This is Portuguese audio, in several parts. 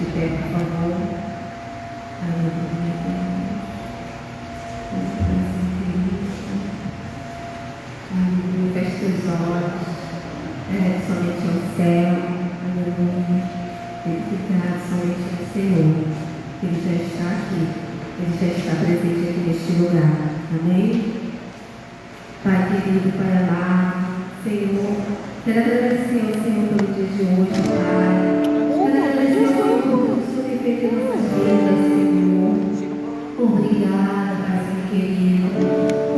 de pé, por favor. Aleluia. Aleluia. Feche os olhos. Somente ao céu. Aleluia. Verificar somente ao Senhor. Ele já está aqui. Ele já está presente aqui neste lugar. Amém? Pai querido, Pai amado, Senhor, quero agradecer ao Senhor pelo dia de hoje, Pai. Quero agradecer ao Senhor por tudo que o Senhor tem feito em nossas vidas, Senhor. Obrigada, Pai querido.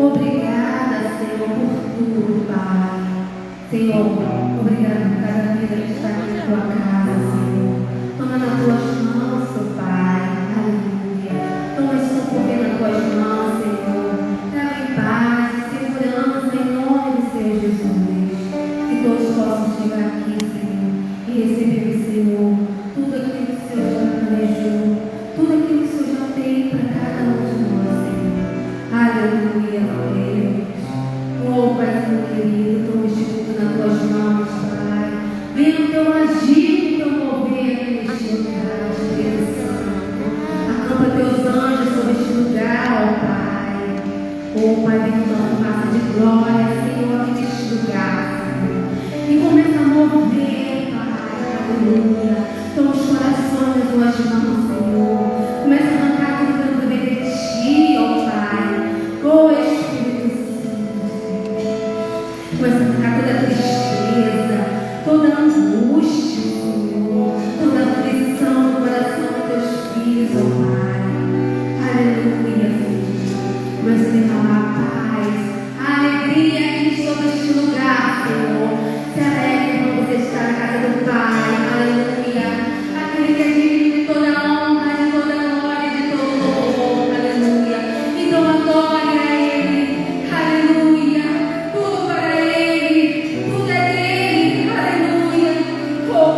Obrigada, Senhor, por tudo, Pai. Senhor, obrigada por cada vida que está aqui na tua casa, Senhor. Toma nas tuas mãos, Seu Pai. Aleluia. Toma esse socorro nas tuas mãos, Senhor. Traga em paz, segurança em nome do Senhor Jesus. Que todos possam chegar aqui, Senhor, e receber, Senhor, tudo aquilo que o Senhor já planejou, tudo aquilo que o Senhor já tem para cada um de nós, Senhor. Aleluia, Deus. Oh, Pai, meu querido, toma este culto nas tuas mãos, Pai. Venha o teu agir, o teu mover neste lugar, Espírito Santo. Acampa teus anjos sobre este lugar, ó Pai. Oh, Pai, vem com uma fumaça de glória, Senhor, aqui neste lugar, Senhor. E começa a mover, Pai, aleluia. Toma os corações nas tuas mãos, Senhor. Começa a arrancar tudo que não vem de ti, ó Pai. Oh, Espírito Santo, Senhor. Começa a arrancar toda a tristeza, toda a angústia, Senhor. Toda a aflição no coração dos teus filhos, ó Pai. Aleluia, Senhor. Começa a derramar paz, a alegria aqui sobre este lugar, Senhor. Se alegre quando você está na casa do Pai. Aleluia. Aquele que é digno de toda honra, de toda glória, de todo louvor. Aleluia. Então a glória a Ele. Aleluia. Tudo para Ele. Tudo é dele. Aleluia. Oh,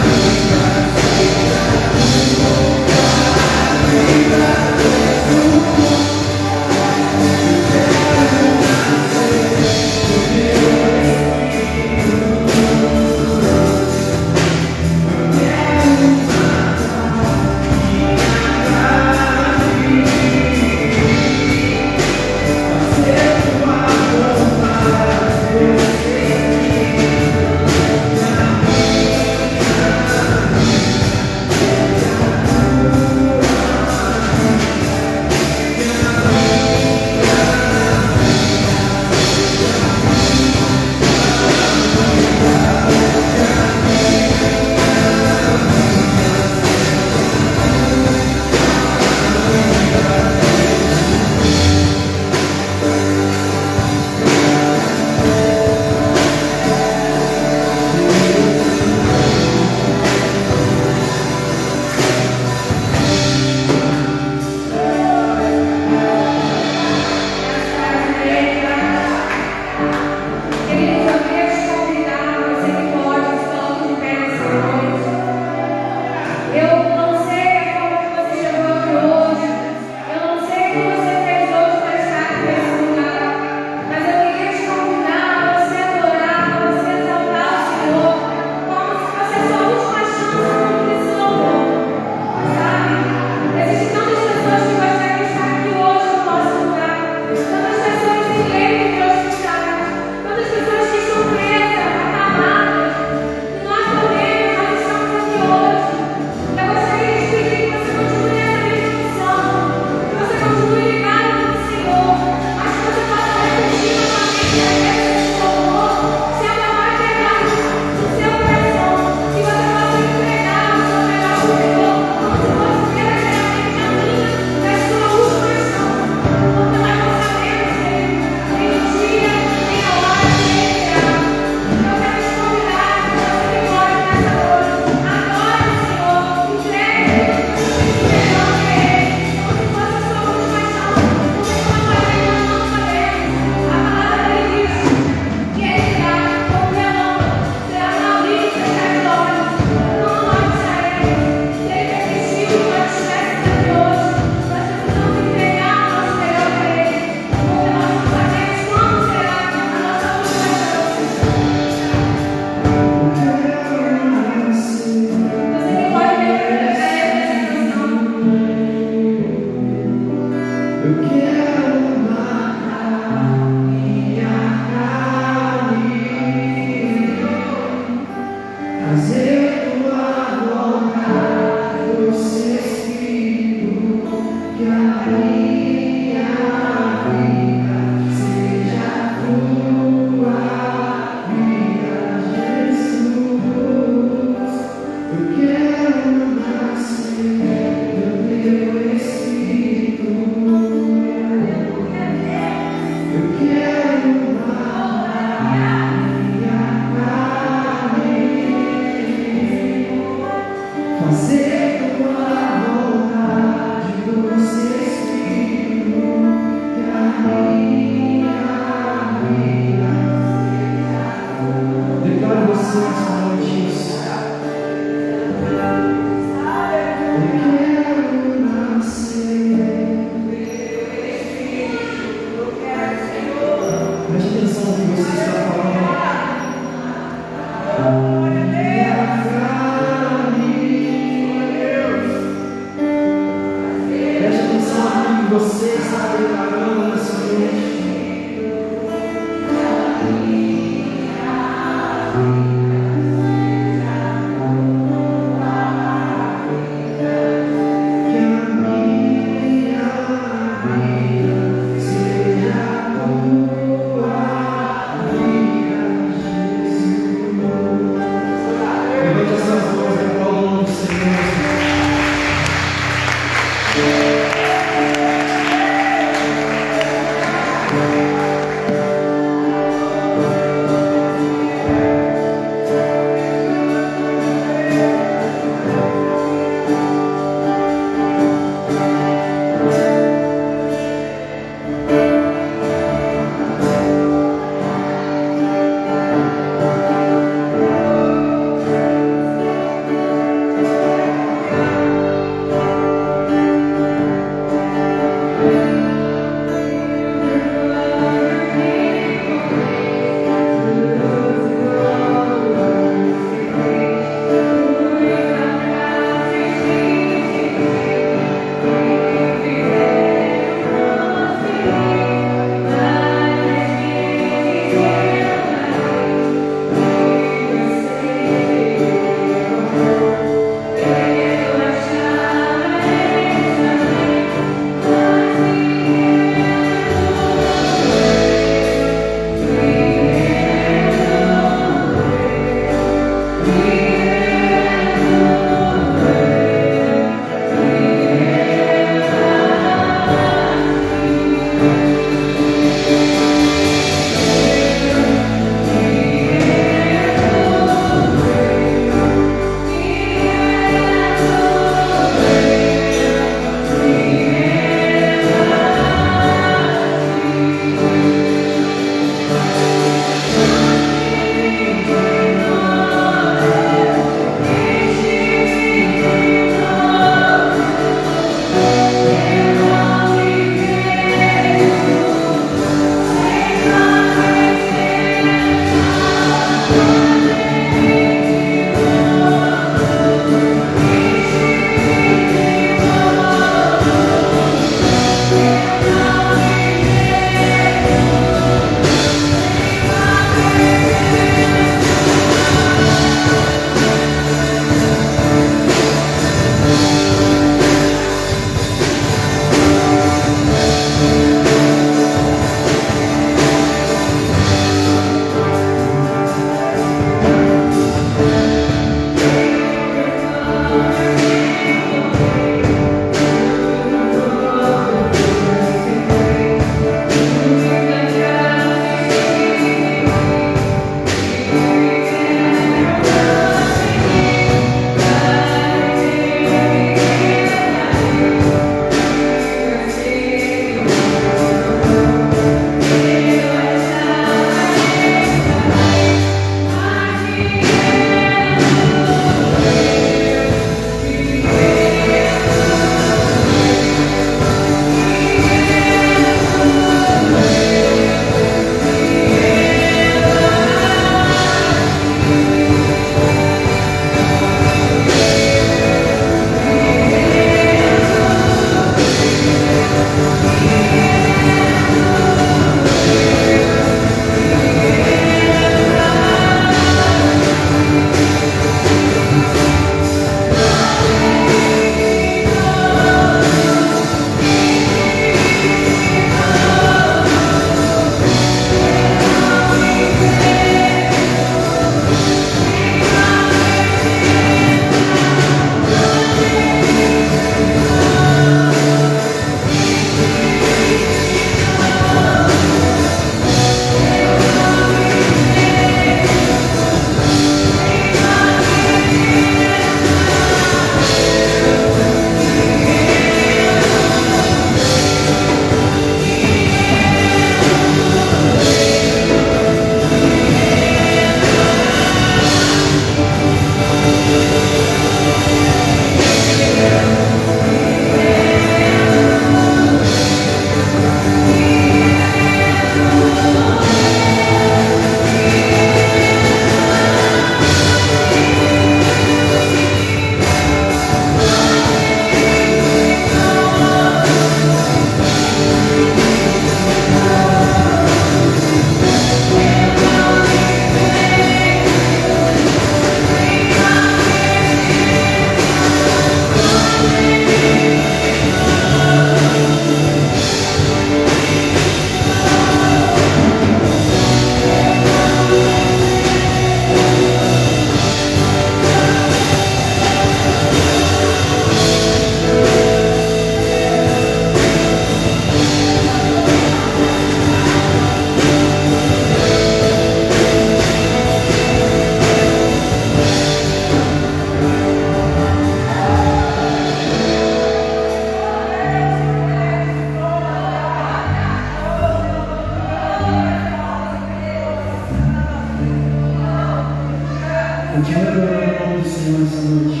Continua adorando o nome do Senhor essa noite.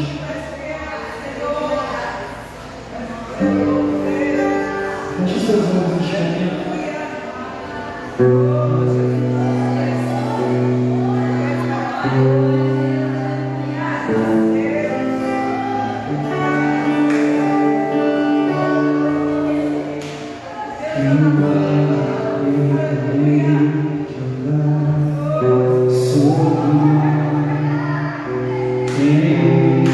Feche os seus olhos neste momento. Sobre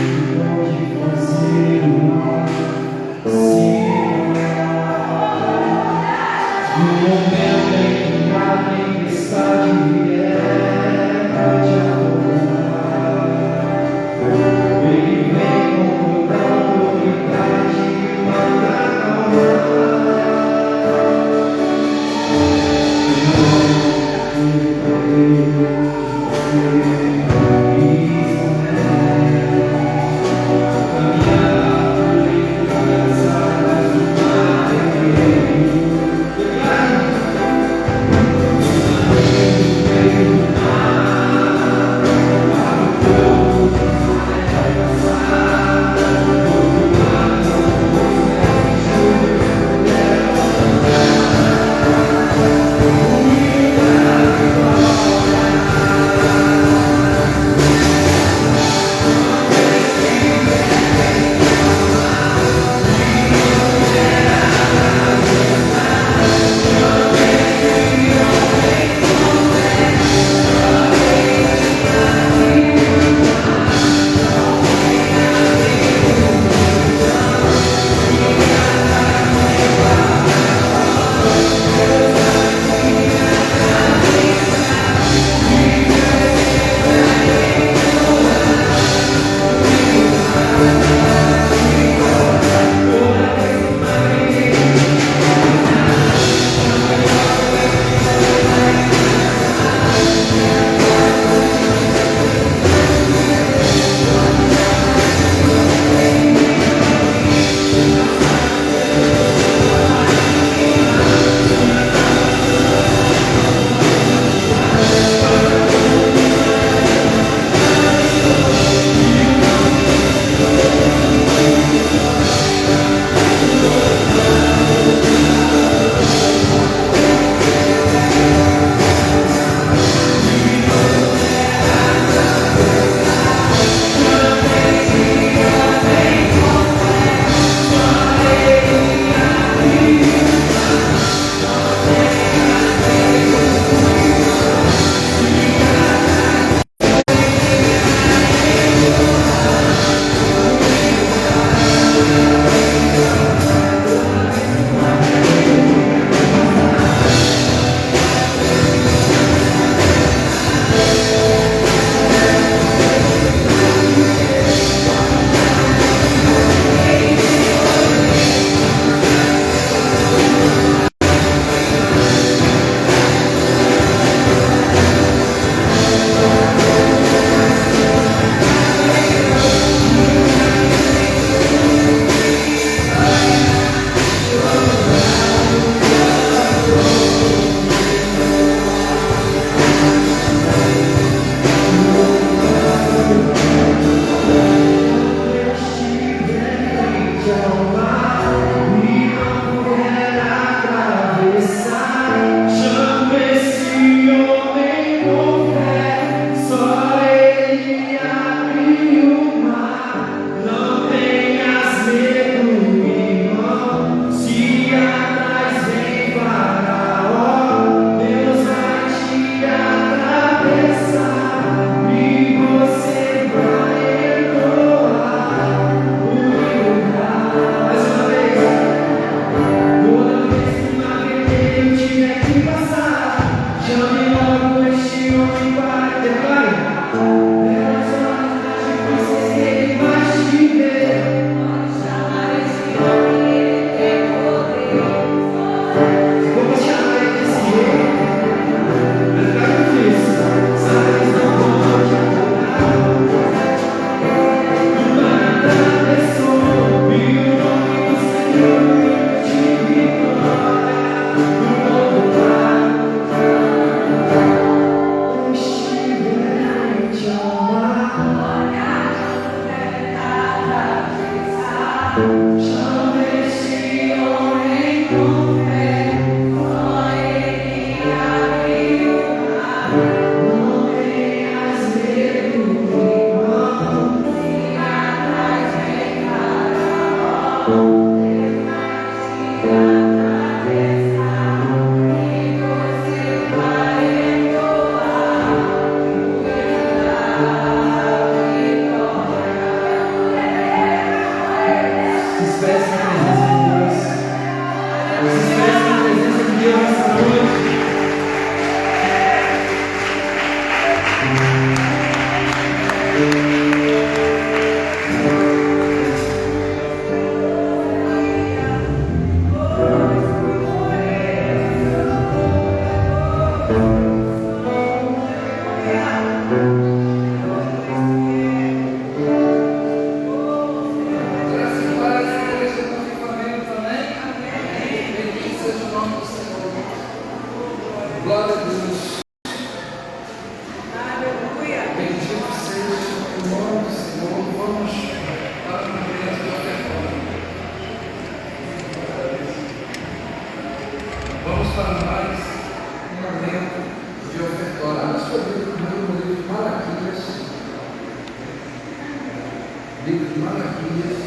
Malaquias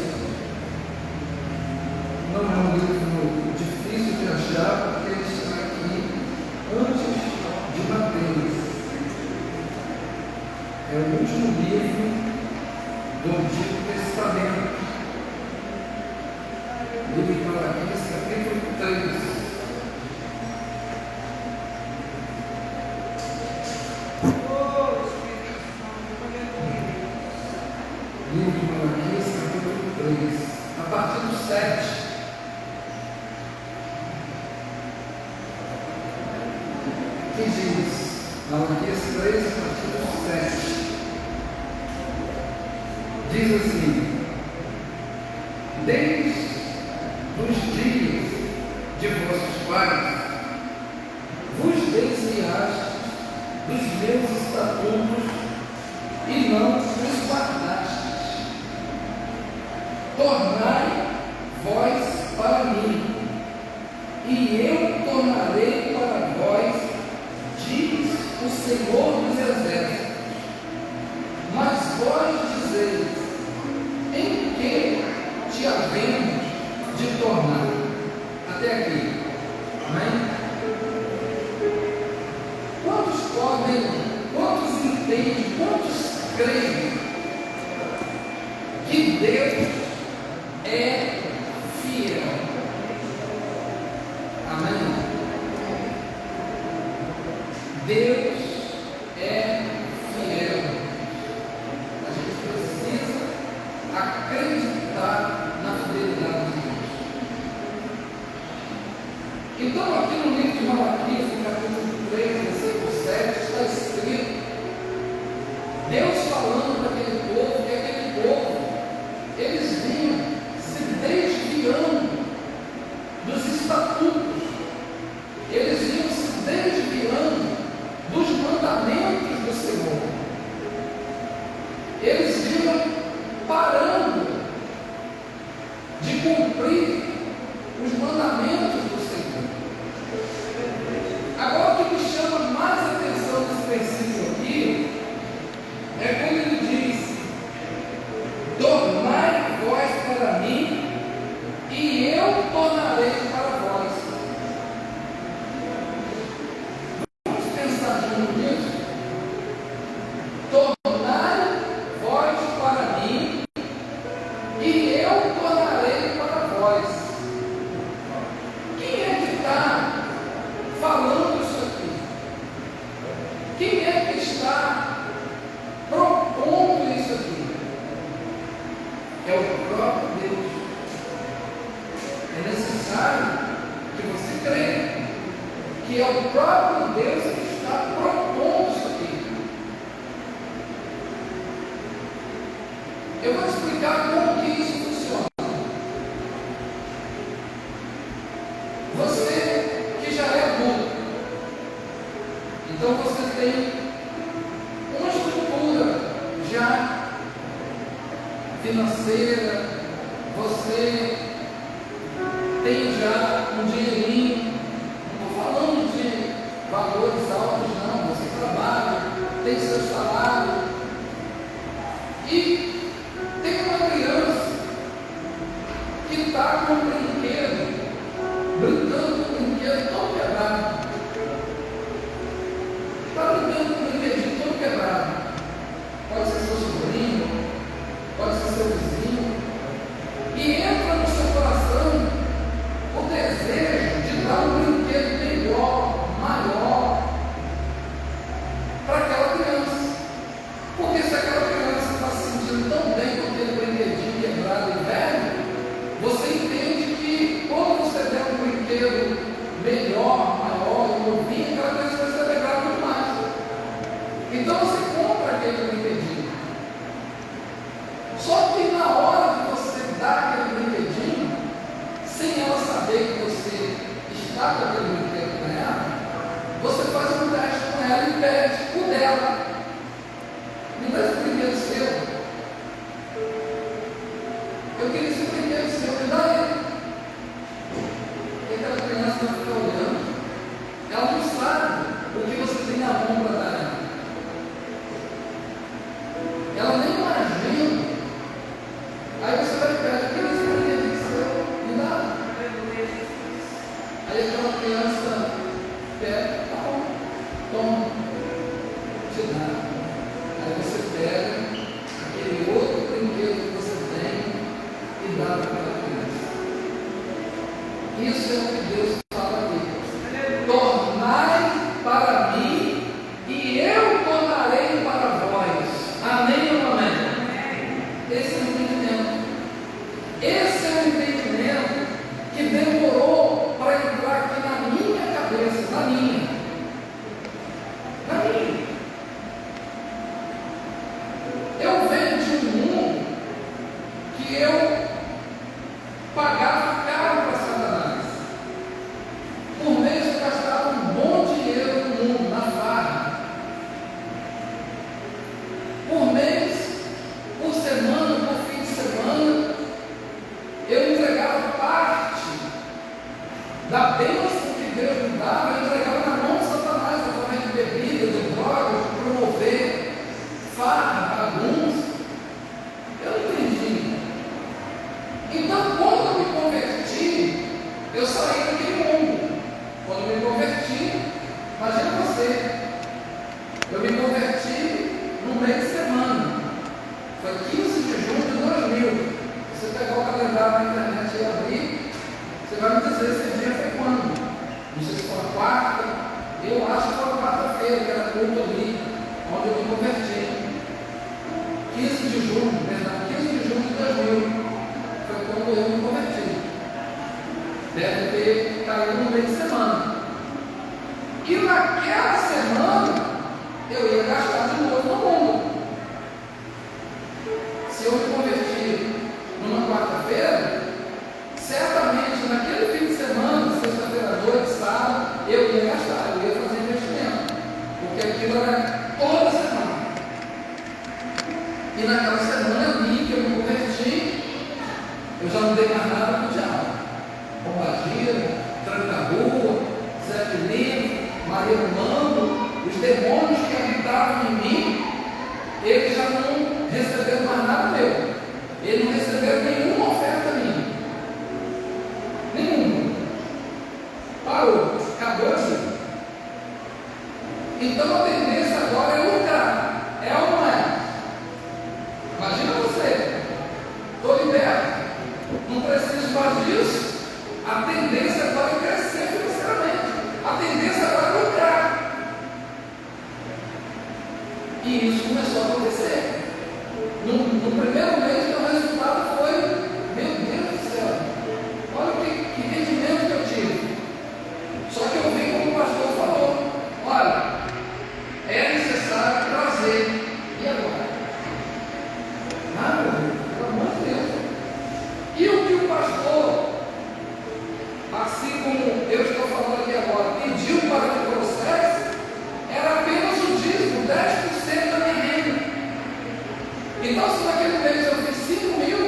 não é um livro difícil de achar, porque ele está aqui antes de Mateus. É o último livro do Antigo Testamento. Livro de Malaquias, capítulo 3. Livro de Malaquias, capítulo 3, a partir do 7. Que diz, Malaquias 3, a partir do 7. Diz assim: desde os dias de vossos pais, vos desviastes dos meus estatutos e não os guardastes. Tornai vós para mim, e eu tornarei para vós, diz o Senhor dos Exércitos. Mas vós dizeis: em que te havemos de tornar? Até aqui. Amém? Quantos entendem, quantos creem que Deus é fiel? Amém? Deus é fiel. A gente precisa acreditar na fidelidade de Deus. Então, aqui no livro de Malaquias, no capítulo 3, versículo 7, está escrito Deus falando para aquele povo, que aquele povo, eles vinham se desviando dos estatutos, eles vinham se desviando dos mandamentos do Senhor, eles vinham parando de cumprir os mandamentos do Senhor. Agora, o que me chama mais atenção nesse princípio aqui é quando ele diz: tornai vós para mim, e eu tornarei para vós. Vamos pensar junto nisso? Tornai vós para mim, e eu tornarei para vós. Quem é que está falando isso aqui? Quem é que está propondo isso aqui? É o próprio Deus. É necessário que você creia que é o próprio Deus que está propondo isso aqui. Eu vou explicar como que isso funciona. Você que já é adulto, então você tem uma estrutura já financeira, você tem já um dinheirinho, não estou falando de valores altos não, você trabalha, tem seu salário, e tem uma criança que está com um brinquedo, brincando com um brinquedo todo quebrado, está brincando com um brinquedinho todo quebrado, pode ser seu sobrinho, pode ser seu vizinho, e entra no seu coração o desejo de dar um brinquedo melhor, maior, para aquela criança. Porque se aquela criança está se sentindo tão bem com aquele brinquedinho quebrado e velho, você entende que quando você der um brinquedo melhor, maior, novinho, aquela criança vai se alegrar muito mais. Então você compra aquele brinquedinho. Só que na hora de você dar aquele brinquedinho, sem ela saber que você está com aquele brinquedo com ela, você faz um teste com ela e pede o dela. Me dá esse brinquedo seu. Eu queria esse brinquedo seu, me dá ele. E aquela criança vai ficar olhando. Ela não sabe o que você tem na mão para dar ela. Ela nem imagina. Aí você vai te dá. Aí você pega aquele outro brinquedo que você tem e dá para aquela criança. Isso é o que Deus fala aqui. Tornai para mim e eu tornarei para vós. Amém ou não amém? Esse é o entendimento. Esse é o entendimento que demorou para entrar aqui na minha cabeça, na minha. Eu venho de um mundo que eu pagava caro para Satanás. Por mês eu gastava um bom dinheiro no mundo, na farra. Por mês, por semana, por fim de semana, eu entregava parte da bênção que Deus me dava, eu entregava na mão de Satanás, através de bebida, de drogas, de promover farra, bagunça. Eu não entendi. Então, quando eu me converti, eu saí daquele mundo. Quando eu me converti, imagina você, eu me converti no meio de semana. Foi 15 de junho de 2000. Você pegar o calendário na internet e abrir, você vai me dizer esse dia foi quando. Não sei se foi a quarta, eu acho que foi a quarta-feira, que era culto ali, onde eu me converti. 15 de junho, perdão, 15 de junho de 2000, foi quando eu me converti. Deve ter caído no meio de semana. E naquela semana, eu ia gastar de novo no mundo. Se eu me converti numa quarta-feira, certamente naquele fim de semana, sexta-feira à noite, sábado, eu ia gastar, eu ia fazer investimento. Porque aquilo era toda semana. E naquela semana ali que eu me converti, eu já não dei mais nada para o diabo. Pombagira, Tranca-Rua, Zé Felipe, Maria do Mando, os demônios que habitavam em mim, eles já não receberam mais nada meu. Eles não receberam nenhuma oferta minha. Nenhuma. Parou. Acabou assim. Então a tendência agora é lucrar. É ou não é? Imagina você. Estou liberto. Não preciso mais disso. A tendência agora é crescer financeiramente. A tendência agora é lucrar. E isso começou a acontecer. No primeiro mês, meu resultado foi: meu Deus do céu, olha que rendimento que eu tive. Só que eu vi como o pastor falou: olha, é necessário trazer. E agora? Ah, meu Deus, pelo amor de Deus. E o que o pastor, assim como eu estou falando aqui agora, pediu para que trouxesse, era apenas o dízimo, 10% da minha renda. Então, se naquele mês eu fiz 5 mil,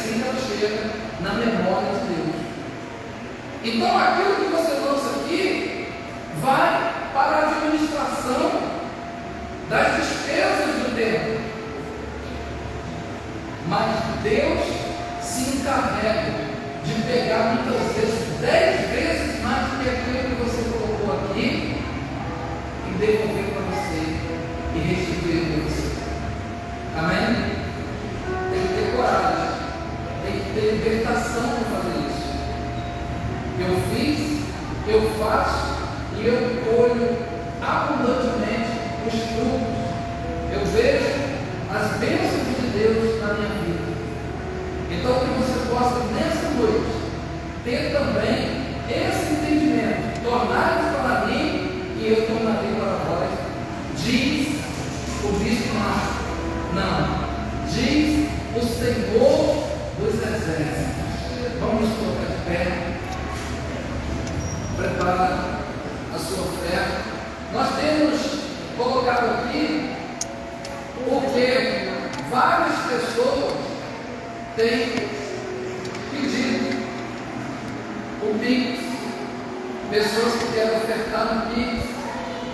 assim que ela chega na memória de Deus. Então aquilo que você lança aqui vai para a administração das despesas do templo. Mas Deus se encarrega de pegar muitas vezes 10 vezes mais do que aquilo que você colocou aqui e devolver para você e restituir para você. Amém? Tem que ter coragem, tem que ter libertação para fazer isso. Eu fiz, eu faço e eu colho abundantemente os frutos. Eu vejo as bênçãos de Deus na minha vida. Então que você possa nessa noite ter também esse entendimento, tornar-vos para mim e eu tornarei para vós, diz o bispo Márcio. Não, diz o Senhor dos Exércitos. Vamos nos colocar de pé. Prepara a sua oferta. Nós temos colocado aqui porque várias pessoas têm pedido o Pix, pessoas que querem ofertar no Pix,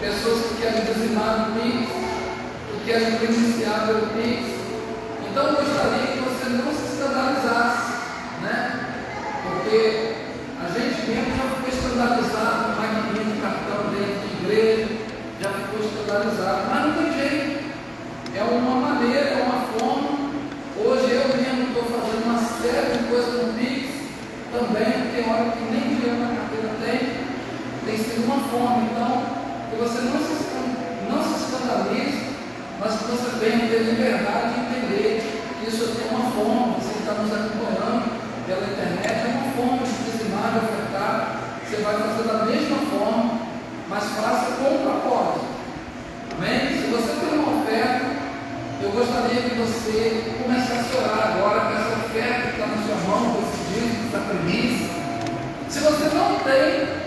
pessoas que querem dizimar no Pix, que querem iniciar pelo Pix. Então eu gostaria que você não se escandalizasse, né? Porque a gente mesmo já ficou escandalizado com a maquininha de cartão dentro de igreja, já ficou escandalizado, mas não tem jeito. É uma maneira, é uma forma. Hoje eu mesmo estou fazendo uma série de coisas no Pix também, tem hora que nem dinheiro na carteira tem sido uma forma. Então, que você não se escandalize, mas que você venha ter liberdade de entender que isso aqui é uma forma. Você está nos acompanhando pela internet, é uma forma de dizimar, de ofertar. Você vai fazer da mesma forma, mas faça com propósito. Amém? Se você tem uma oferta, eu gostaria que você começasse a orar agora com essa oferta que está na sua mão, com esse dízimo, essa premissa. Se você não tem,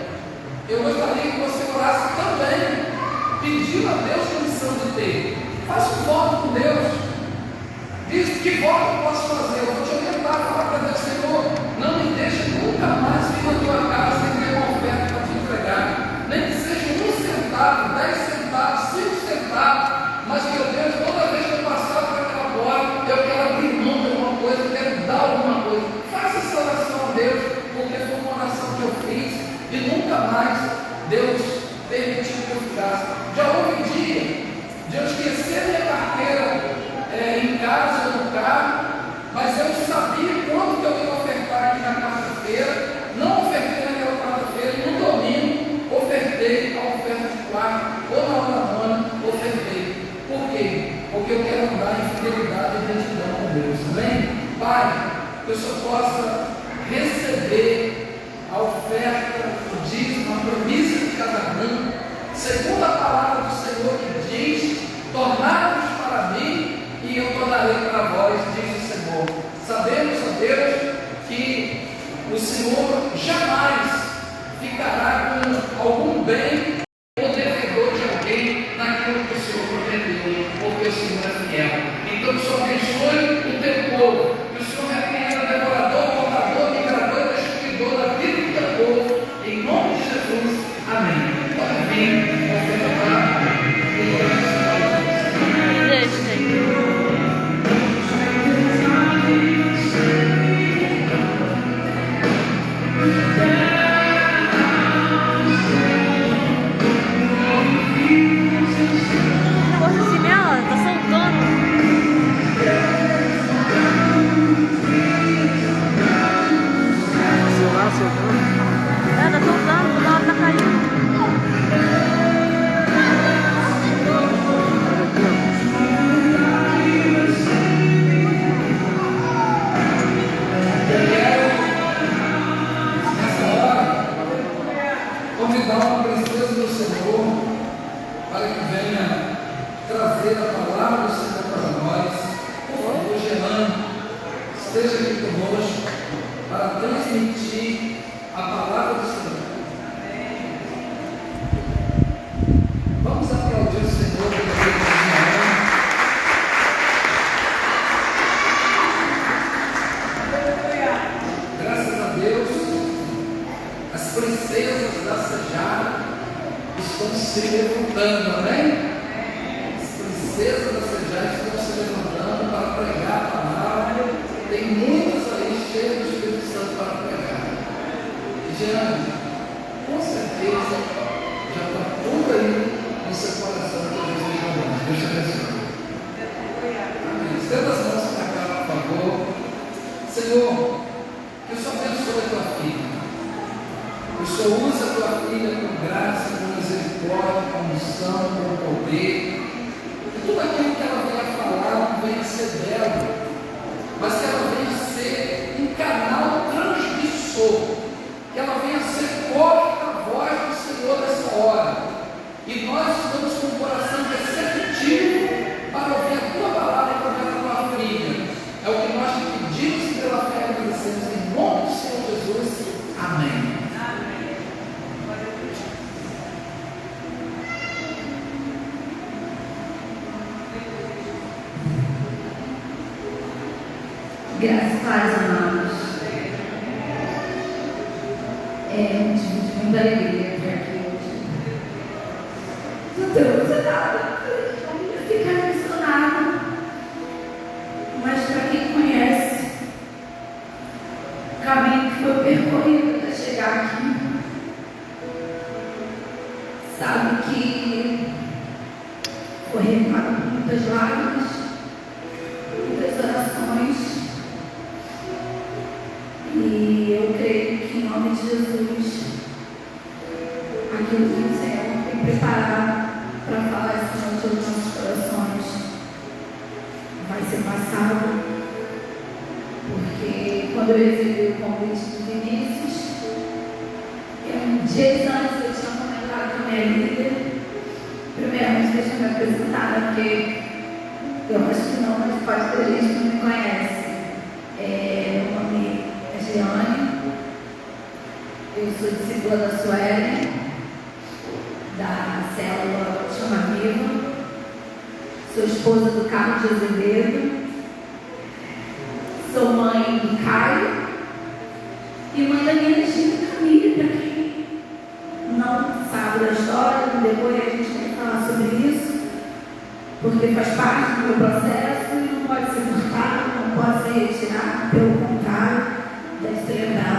eu gostaria que você orasse também, pedindo a Deus condição de ter. Faça um voto com Deus. Diz que voto eu posso fazer. Eu vou te orientar a falar para Deus, Senhor, não me deixe nunca mais vir na tua casa sem ter uma oferta para te entregar. Nem que seja 1 centavo, 10 centavos, 5 centavos. Mas, meu Deus, toda vez que eu passar por aquela porta, eu quero abrir mão de alguma coisa, eu quero dar alguma coisa. Faça essa oração a Deus, porque foi uma oração que eu fiz e nunca mais Deus permitiu que eu ficasse. Já houve dia de eu esquecer minha carteira em casa ou no carro, mas eu sabia quanto que eu ia ofertar aqui na quarta-feira. Não ofertei naquela quarta-feira e no domingo ofertei a oferta de quarta ou na hora nona, ofertei. Por quê? Porque eu quero andar em fidelidade e retidão com Deus. Amém? Pai, que o Senhor possa receber a oferta, o dízimo, a promessa de cada um, segundo a palavra do Senhor que diz: tornar-vos para mim e eu tornarei para vós, diz o Senhor. Sabemos, ó Deus, que o Senhor jamais ficará com algum bem ou devedor de alguém naquilo que o Senhor prometeu, porque o Senhor é fiel. Então, que o Senhor abençoe o teu povo, que o Senhor repreenda devorador, portador, migrador e destruidor da vida do teu povo, em nome de Jesus. Amém. Pode vir, ofertar e princesas da Sejara estão se levantando, amém? As princesas da Sejara estão se levantando para pregar a palavra. Tem muitos aí cheios do Espírito Santo para pregar. Jeane, com certeza já está tudo aí no seu coração que Deus me chamou. Deus te abençoe. Amém. Estenda as mãos para cá, por favor. Senhor, que o Senhor abençoe a tua filha. O Senhor usa a tua filha com graça, com misericórdia, com unção, com poder. Que tudo aquilo que ela venha falar não venha ser dela, mas que ela venha ser um canal transmissor. Que ela venha ser porta-voz do Senhor nessa hora. E nós estamos com o coração receptivo para ouvir a tua palavra através da tua filha. É o que nós te pedimos e pela fé agradecemos em nome do Senhor Jesus. Amém. Graças a Deus, amados. É um motivo de muita alegria estar aqui hoje. Não estou emocionada, eu fico emocionada. Mas para quem conhece o caminho que foi percorrido para chegar aqui, sabe que foi regado por muitas lágrimas, muitas orações. E eu creio que em nome de Jesus, aquilo que o Senhor tem preparado para falar essa noite aos nossos corações vai ser passado. Porque quando eu recebi o convite do Vinícius, dias antes eu tinha comentado com a minha líder. Primeiramente, deixa eu me apresentar, porque eu acho que não, mas pode ter gente que não me conhece. Meu nome é Jeane, eu sou discípula da Sueli, da célula Chama Viva, sou esposa do Carlos de Azevedo, sou mãe do Caio e mãe da minha filha Camila, para quem não sabe da história, depois a gente vai falar sobre isso, porque faz parte do meu processo e não pode ser cortado, não pode ser retirado, pelo contrário, deve ser lembrado.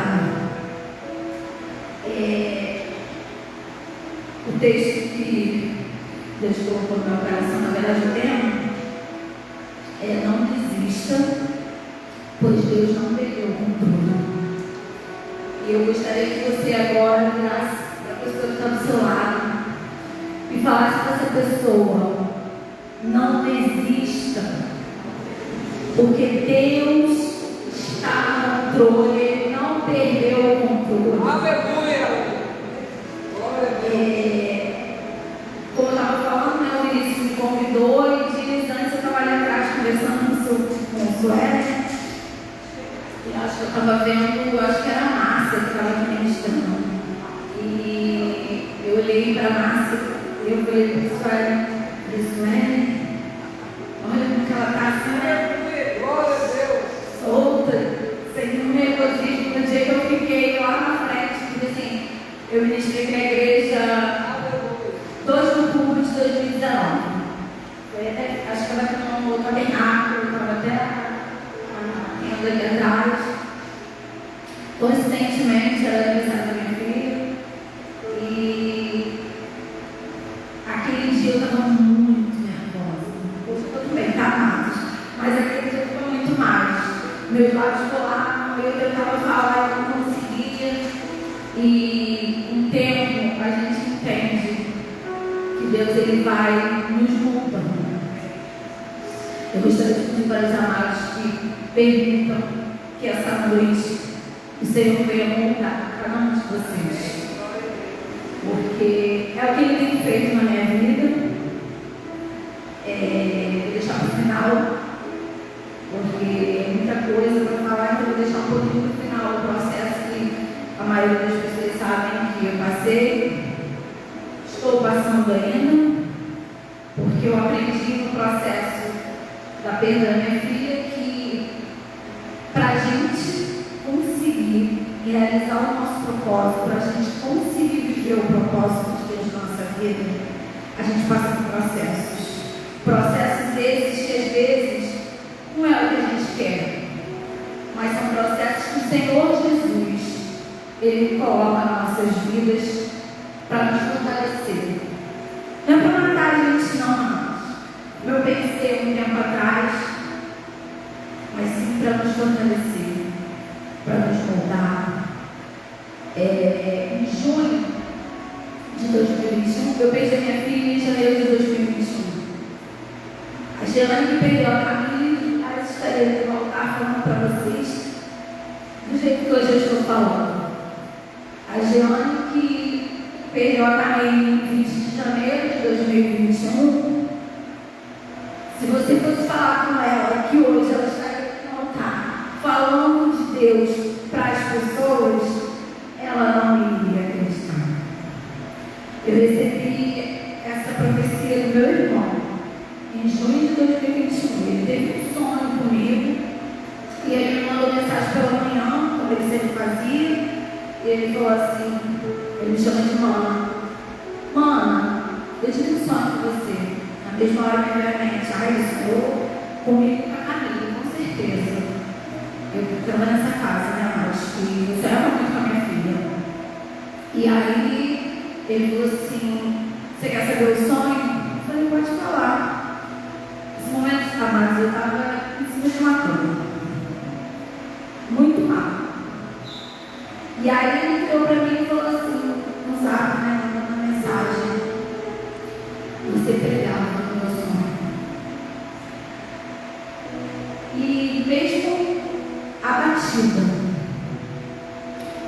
O texto que Deus colocou no meu coração, na verdade, o tema é: não desista, pois Deus não perdeu o controle. E eu gostaria que você agora virasse para a pessoa que está do seu lado e falasse para essa pessoa: não desista, porque Deus está no controle, Ele não perdeu o controle. Aleluia! Glória a Deus! Como eu estava falando, o Vinícius me convidou e dias antes eu estava ali atrás conversando com o Sueli. E acho que eu estava vendo, acho que era a Márcia que estava aqui ministrando. E eu olhei para a Márcia e eu falei para o Sueli, olha como que ela está assim, Glória a Deus! solta, sem nenhum egoísmo. No dia que eu fiquei lá na frente, porque assim, eu ministrei na igreja 2 de outubro de 2019. Foi até, acho que ela estava bem rápido, estava até ali atrás. Coincidentemente, era aniversário da minha filha. E aquele dia eu estava muito nervosa. Hoje eu estou bem, tá, amados? Mas aquele dia eu estava muito mais. Meus lábios colavam, eu tentava falar e não conseguia. E com o tempo a gente entende que Deus ele vai nos moldando. Eu gostaria de pedir para os amados que permitam que essa noite o Senhor venha moldar cada um de vocês. Porque é o que Ele tem feito na minha vida. Vou deixar para o final, porque é muita coisa para falar, então vou deixar um pouquinho para o final o processo que a maioria das pessoas sabem que eu passei. Estou passando ainda, porque eu aprendi no processo da perda da minha filha que para a gente conseguir realizar o nosso propósito, para a gente conseguir viver o propósito de Deus na nossa vida, a gente passa por processos. Processos esses que às vezes não é o que a gente quer, mas são processos que o Senhor Jesus, Ele coloca nas nossas vidas para nos fortalecer. Não é para matar a gente não, amados. Eu pensei um tempo atrás, mas sim para nos fortalecer, para nos moldar. Em junho de 2021, eu perdi a minha filha em janeiro de 2021. A Gelane que perdeu a Camila, ela gostaria de voltar falando para vocês do jeito que hoje eu estou falando. A Gelane que perdeu a Camila em 20 de janeiro de 2021. Se você fosse falar com ela que hoje ela estaria aqui no altar, falando de Deus para as pessoas, ela não iria acreditar. Eu recebi essa profecia do meu irmão em junho de 2021. Ele teve um sonho comigo e ele me mandou mensagem pela manhã, como ele sempre fazia, e ele falou assim, ele me chama de Mana. Mana, eu tive um sonho com você. Na mesma hora me veio a mente, ai, ele sonhou comigo com a Camila, com certeza. Eu estava nessa fase, né, mas que eu sonhava muito com a minha filha. E aí ele falou assim, você quer saber o sonho? Eu falei, pode falar. Nesse momento, amados, eu estava em cima de uma cama. Muito mal. E aí ele virou para mim e falou assim, no zap, né, mandando uma mensagem. Você pregava no meu sonho. E mesmo abatida,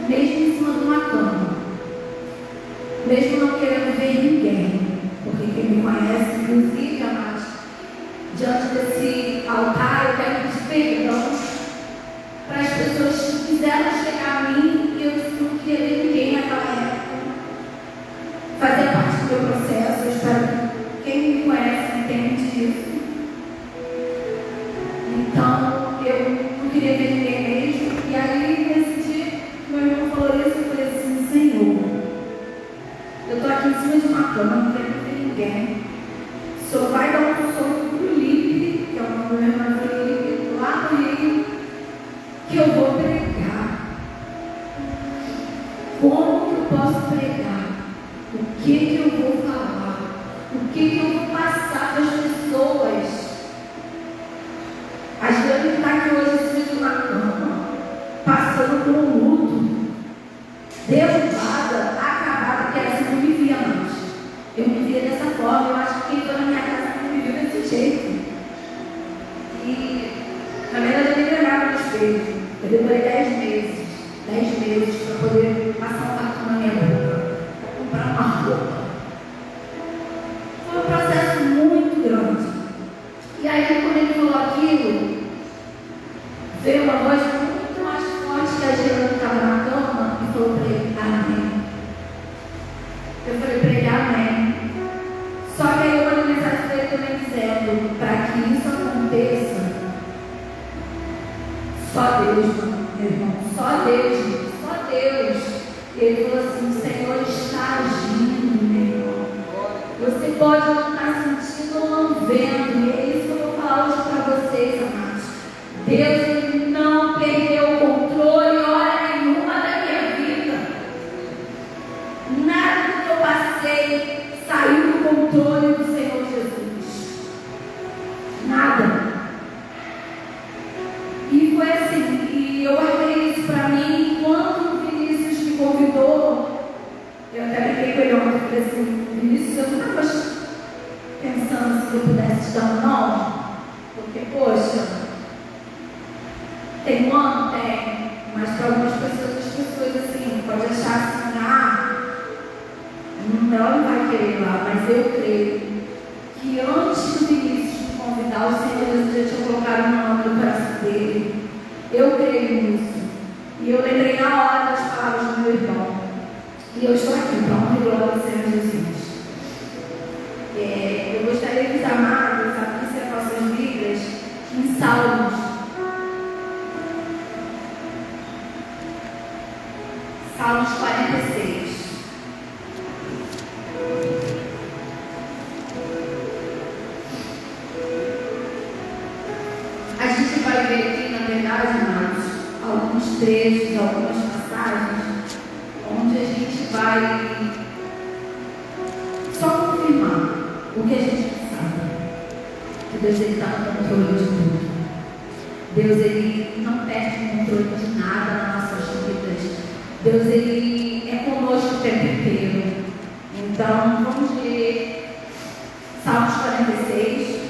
mesmo em cima de uma cama, mesmo não querendo ver ninguém, porque quem me conhece, inclusive, amados, diante desse altar, eu quero pedir perdão para as pessoas que quiseram chegar a mim e eu não queria ver ninguém naquela época. Fazer parte do meu processo, eu espero que quem me conhece entende isso. Então, eu não queria ver ninguém mesmo. E aí, nesse dia, meu irmão falou isso, eu falei assim, Senhor, eu estou aqui em cima de uma cama, não quero ver ninguém. O Senhor vai dar um soco pro Lipe, que é o nome do meu irmão Felipe, lá no Rio, que eu vou pregar. Como que eu posso pregar? O que eu vou falar? O que eu vou passar para as pessoas? A Giane está aqui hoje em cima de uma cama, passando por um luto, derrubada, acabada, porque ela não me via mais. Eu me via dessa forma, eu acho que quem foi na minha casa não me viu desse jeito. E, na verdade, eu nem lembrava no espelho. Eu demorei 10 meses para poder passar um cartão na minha boca, para comprar uma roupa. Foi um processo muito grande. E aí, quando ele falou aquilo, veio uma voz muito mais forte que a Gela que estava na cama e falou para ele, amém. Eu falei para ele, amém. Só que aí eu mandei mensagem para ele também dizendo, para que isso aconteça, só Deus, meu irmão, só Deus, só Deus. Ele falou assim, o Senhor está agindo, meu irmão. Você pode não estar sentindo ou não vendo, e é isso que eu vou falar hoje para vocês, amados. Deus, Ele não perdeu o controle hora nenhuma da minha vida. Nada do que eu passei saiu do controle do Senhor Jesus. Nada. E foi assim, e eu guardei isso para mim, quando o Vinícius me convidou, eu até brinquei com ele ontem, eu falei assim, Vinícius, eu não estava pensando se eu pudesse te dar um nome, porque, poxa, tem um ano? Tem, mas para algumas pessoas, as pessoas assim, pode achar assim, ela não vai querer ir lá, mas eu creio que antes do Vinícius me convidar, o Senhor Jesus já tinha colocado um nome no coração dele. Eu creio nisso. E eu lembrei na hora das palavras do meu irmão. E eu estou aqui para honra e glória do Senhor Jesus. Eu gostaria que os amados abrissem as nossas Bíblias em Salmos. Salmos 46. A gente vai ver aqui, na verdade, amados, alguns trechos, algumas passagens, onde a gente vai só confirmar o que a gente sabe. Que Deus está no controle de tudo. Deus, Ele não perde o controle de nada nas nossas vidas. Deus, Ele é conosco o tempo inteiro. Então, vamos ler Salmos 46.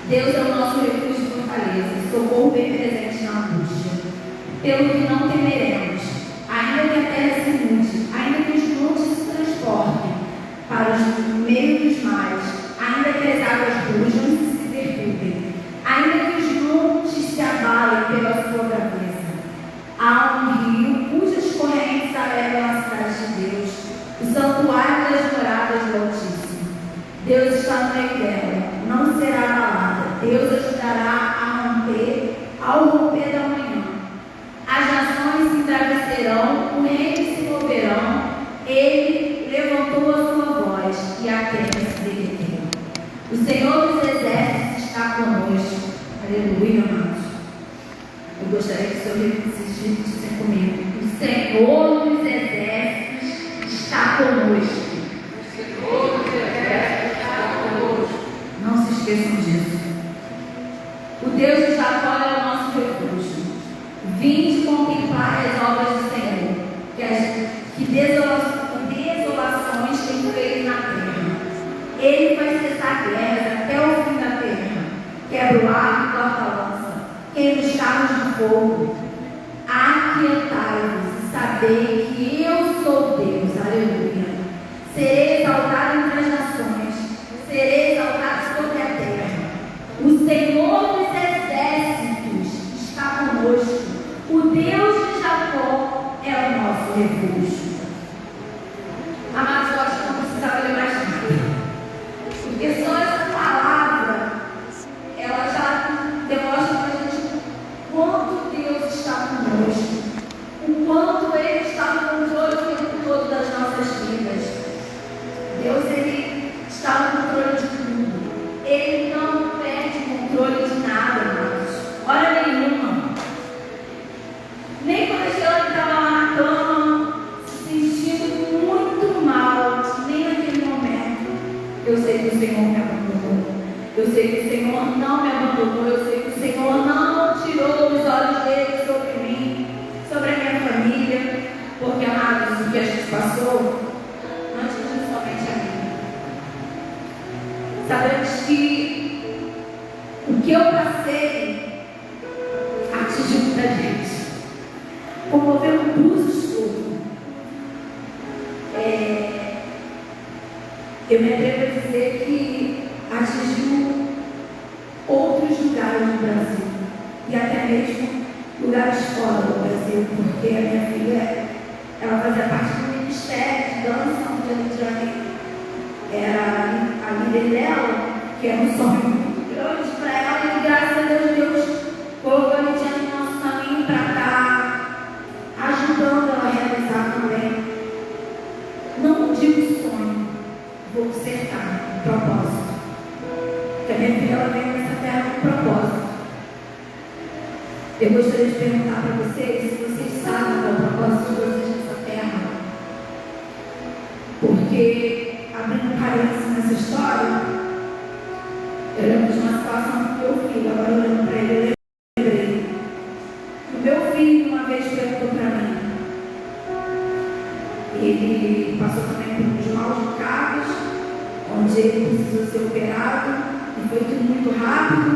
Deus é o nosso refúgio e fortaleza, socorro bem presente na angústia. Pelo que não temeremos, ainda que a terra se mude, ainda que os montes se transportem para o meio dos mares, ainda que as águas rujam e se perturbem, ainda que os montes se abalem pela sua braveza. Há um rio cujas correntes alegram a cidade de Deus, o santuário das moradas do Altíssimo. Deus está no meio dela, não será abalada. Deus ajudará ao romper da manhã. As nações se embravecerão, o reino se moverão. Ele levantou a sua voz e a terra se derreteu. O Senhor dos exércitos está conosco. Aleluia, amados. Eu gostaria que o Senhor repetisse comigo. O Senhor dos exércitos está conosco. O Senhor dos exércitos está conosco. Não se esqueçam disso. O Deus de Jacó é o nosso refúgio. Vinde contemplar as obras do Senhor, que desolações tem feito na terra. Ele faz cessar guerras até o fim da terra. Quebra o arco e corta a lança. Queima os carros de fogo. Aquietai-vos e sabei que eu sou Deus. Aleluia. Serei exaltado entre as nações. Serei exaltado sobre a terra. O Senhor dos exércitos está conosco. O Deus de Jacó é o nosso refúgio. Amados, eu acho que não precisava ler mais nada. Porque só essa palavra, ela já demonstra para a gente o quanto Deus está conosco. O quanto Ele está no controle o tempo todo das nossas vidas. Deus, Ele está no controle de tudo. Ele não perde o controle de nada, amados. Hora nenhuma. Nem quando a Sheila estava lá na cama, se sentindo muito mal, nem naquele momento, eu sei que o Senhor me abandonou. Eu sei que o Senhor não me abandonou. Eu sei que o Senhor não tirou os olhos dele sobre mim, sobre a minha família, porque, amados, o que a gente passou, não atingiu somente a mim. Sabemos que o que eu passei atingiu muita gente. Comoveu um búzios todo. Eu me atrevo a dizer que atingiu outros lugares do Brasil e até mesmo lugares fora do Brasil, porque a minha filha, ela fazia parte do Ministério de Dança no Rio de Janeiro. Era a líder dela, que era um sonho muito grande para ela, e graças a Deus colocou ele diante do nosso caminho para estar ajudando ela a realizar também. Não digo sonho, vou consertar, propósito. Porque a minha filha, ela veio nessa terra com propósito. Eu gostaria de perguntar para vocês se vocês sabem qual é o propósito de vocês nessa terra. Porque, abrindo um parênteses nessa história, eu lembro de uma situação com meu filho, agora olhando para ele, eu lembrei. O meu filho uma vez perguntou para mim. Ele passou também por uns maus bocados, onde ele precisou ser operado, e foi tudo muito rápido.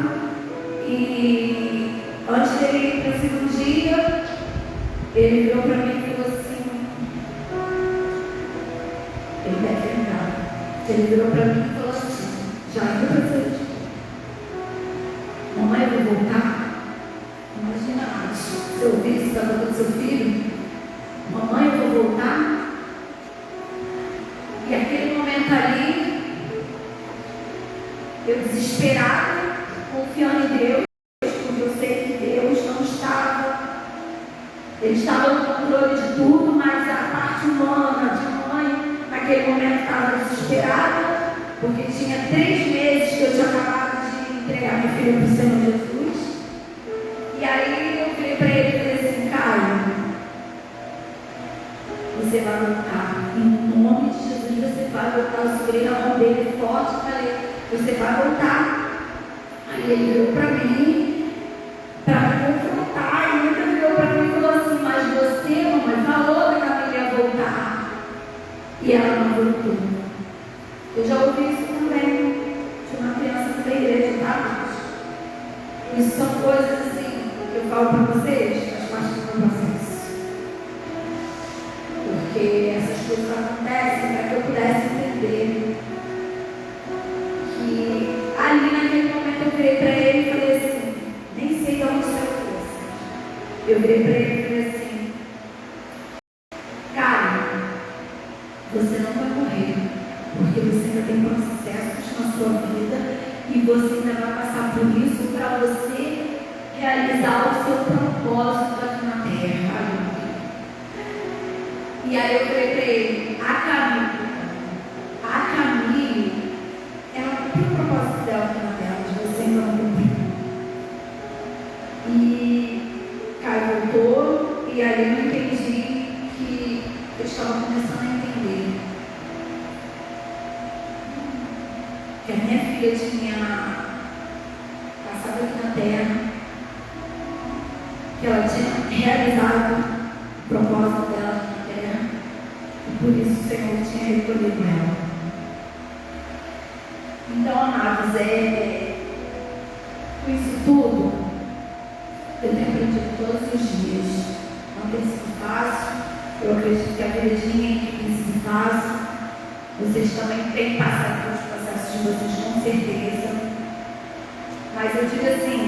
E antes dele ir para a cirurgia, ele virou para mim e falou assim: ele deve lembrar. Ele virou para mim e falou assim: já indo para a cirurgia, mamãe, eu vou voltar? Imagina, se eu ouvisse que estava com seu filho, mamãe, eu vou voltar? E aquele momento ali, eu desesperada, confiando em Deus, porque eu minha filha para o Senhor Jesus. E aí eu falei para ele e falei assim: Caio, você vai voltar. Em nome de Jesus, você vai voltar. Eu segurei na mão dele forte e falei: você vai voltar. Aí ele virou para mim, para me confrontar, e ele virou para mim e falou assim: mas você, mamãe, falou que a Camila ia voltar. E ela não voltou. Eu já ouvi isso também de uma criança da igreja, tá? Isso são coisas assim que eu falo para vocês, faz parte do meu processo. Porque essas coisas acontecem para que eu pudesse entender que ali naquele momento eu virei para ele e falei assim, nem sei de onde saiu força. Eu virei para ele e falei assim: cara, você não vai morrer, porque você ainda tem processos na sua vida e você ainda vai passar por isso para você realizar o seu propósito aqui na terra. E aí eu falei para ele: a Camille, ela não tem o propósito dela aqui na terra, de você ainda não cumpriu. E Caio voltou, e aí eu entendi que eu estava começando a entender que a minha filha tinha passado aqui na terra, que ela tinha realizado o propósito dela aqui na terra, e por isso o Senhor tinha recolhido ela. Então, amados, com isso tudo, eu tenho aprendido todos os dias. Não tem sido fácil. Eu acredito que a vida de ninguém tem sido fácil. Vocês também têm passado pelos processos de vocês, com certeza. Mas eu digo assim,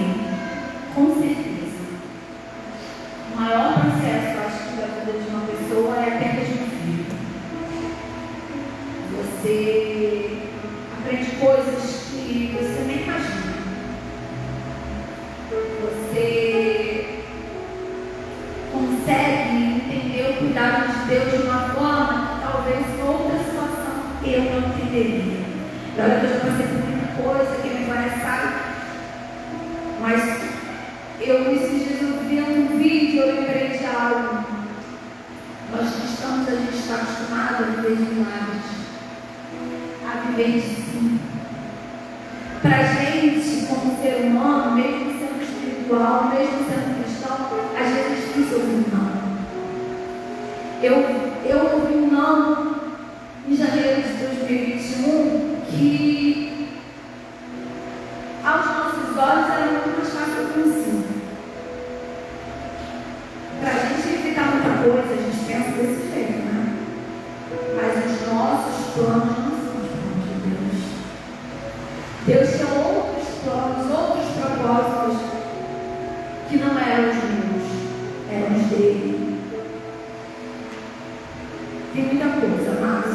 com certeza, o maior processo, eu acho, da vida de uma pessoa é a perda de um filho. Você aprende coisas que você nem imagina. Você consegue entender o cuidado de Deus de uma forma que talvez em outra situação eu não entenderia. Na hora que eu já passei por muita coisa, quem me conhece sabe. Mas esses dias eu vi um vídeo, eu lembrei de algo. Nós cristãos, a gente está acostumado a viver de milagres, a viver de si. Para a gente, como ser humano, mesmo sendo espiritual, mesmo sendo cristão, às vezes é difícil ouvir um não. Eu ouvi um não em janeiro de 2021 que aos nossos olhos era muito mais fácil que um sim. Para a gente evitar muita coisa, a gente pensa desse jeito, né? Mas os nossos planos não são os planos de Deus. Deus tinha outros planos, outros propósitos que não eram os meus, eram os dele. Tem muita coisa, mas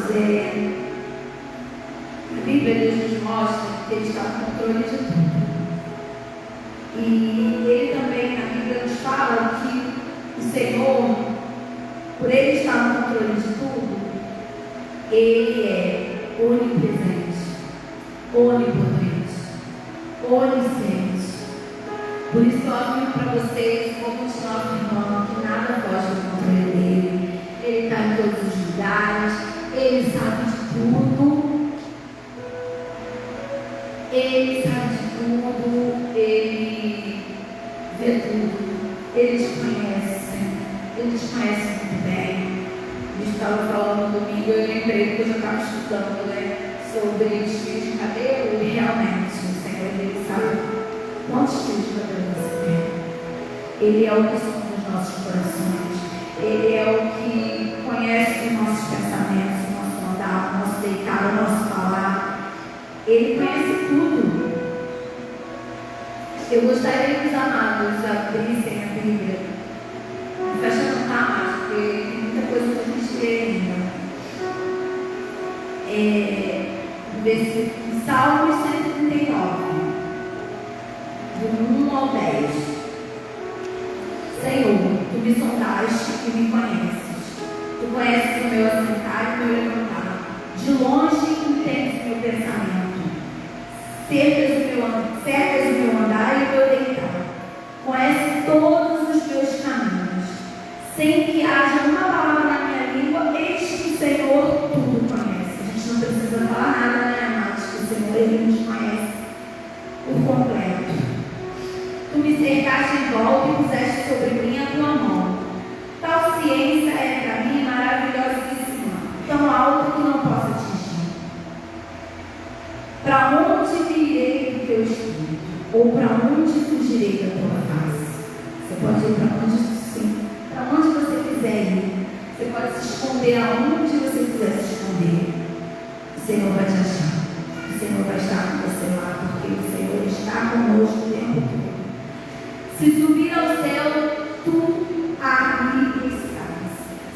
a Bíblia Deus nos mostra que Ele está no controle de tudo. E Ele também, na Bíblia, nos fala que o Senhor, por Ele estar no controle de tudo, Ele é onipresente, onipotente, onisciente. Por isso eu afirmo para vocês, vou continuar afirmando que nada foge do controle dele. Ele está em todos os lugares, Ele sabe de tudo. Ele sabe de tudo, Ele vê tudo, Ele te conhece muito bem. A gente estava falando no domingo, eu lembrei que eu já estava estudando, né, sobre os fios de cabelo, e realmente o Senhor, Ele sabe quantos fios de cabelo você tem. Ele é o que são os nossos corações, Ele é o que conhece os nossos pensamentos, o nosso andar, o nosso deitar, o nosso falar. Ele conhece tudo. Eu gostaria que os amados abrissem a Bíblia. Não fecha não, tá, mais, porque tem muita coisa para a gente ler ainda. Salmos 139, do 1 ao 10. Senhor, tu me sondaste e me conheces. Tu conheces o meu assentar e o meu levantar. De longe entendes o meu pensamento. Cercas o meu me cercaste em volta e puseste sobre mim a tua mão. Tal ciência é para mim maravilhosíssima, tão alta que não posso atingir. Para onde me irei do teu espírito? Ou para onde fugirei da tua face? Você pode ir para onde, sim, para onde você quiser ir. Você pode se esconder aonde você quiser se esconder. O Senhor vai te achar. O Senhor vai estar com você lá, porque o Senhor está conosco o tempo todo. Se subir ao céu, tu ali estás.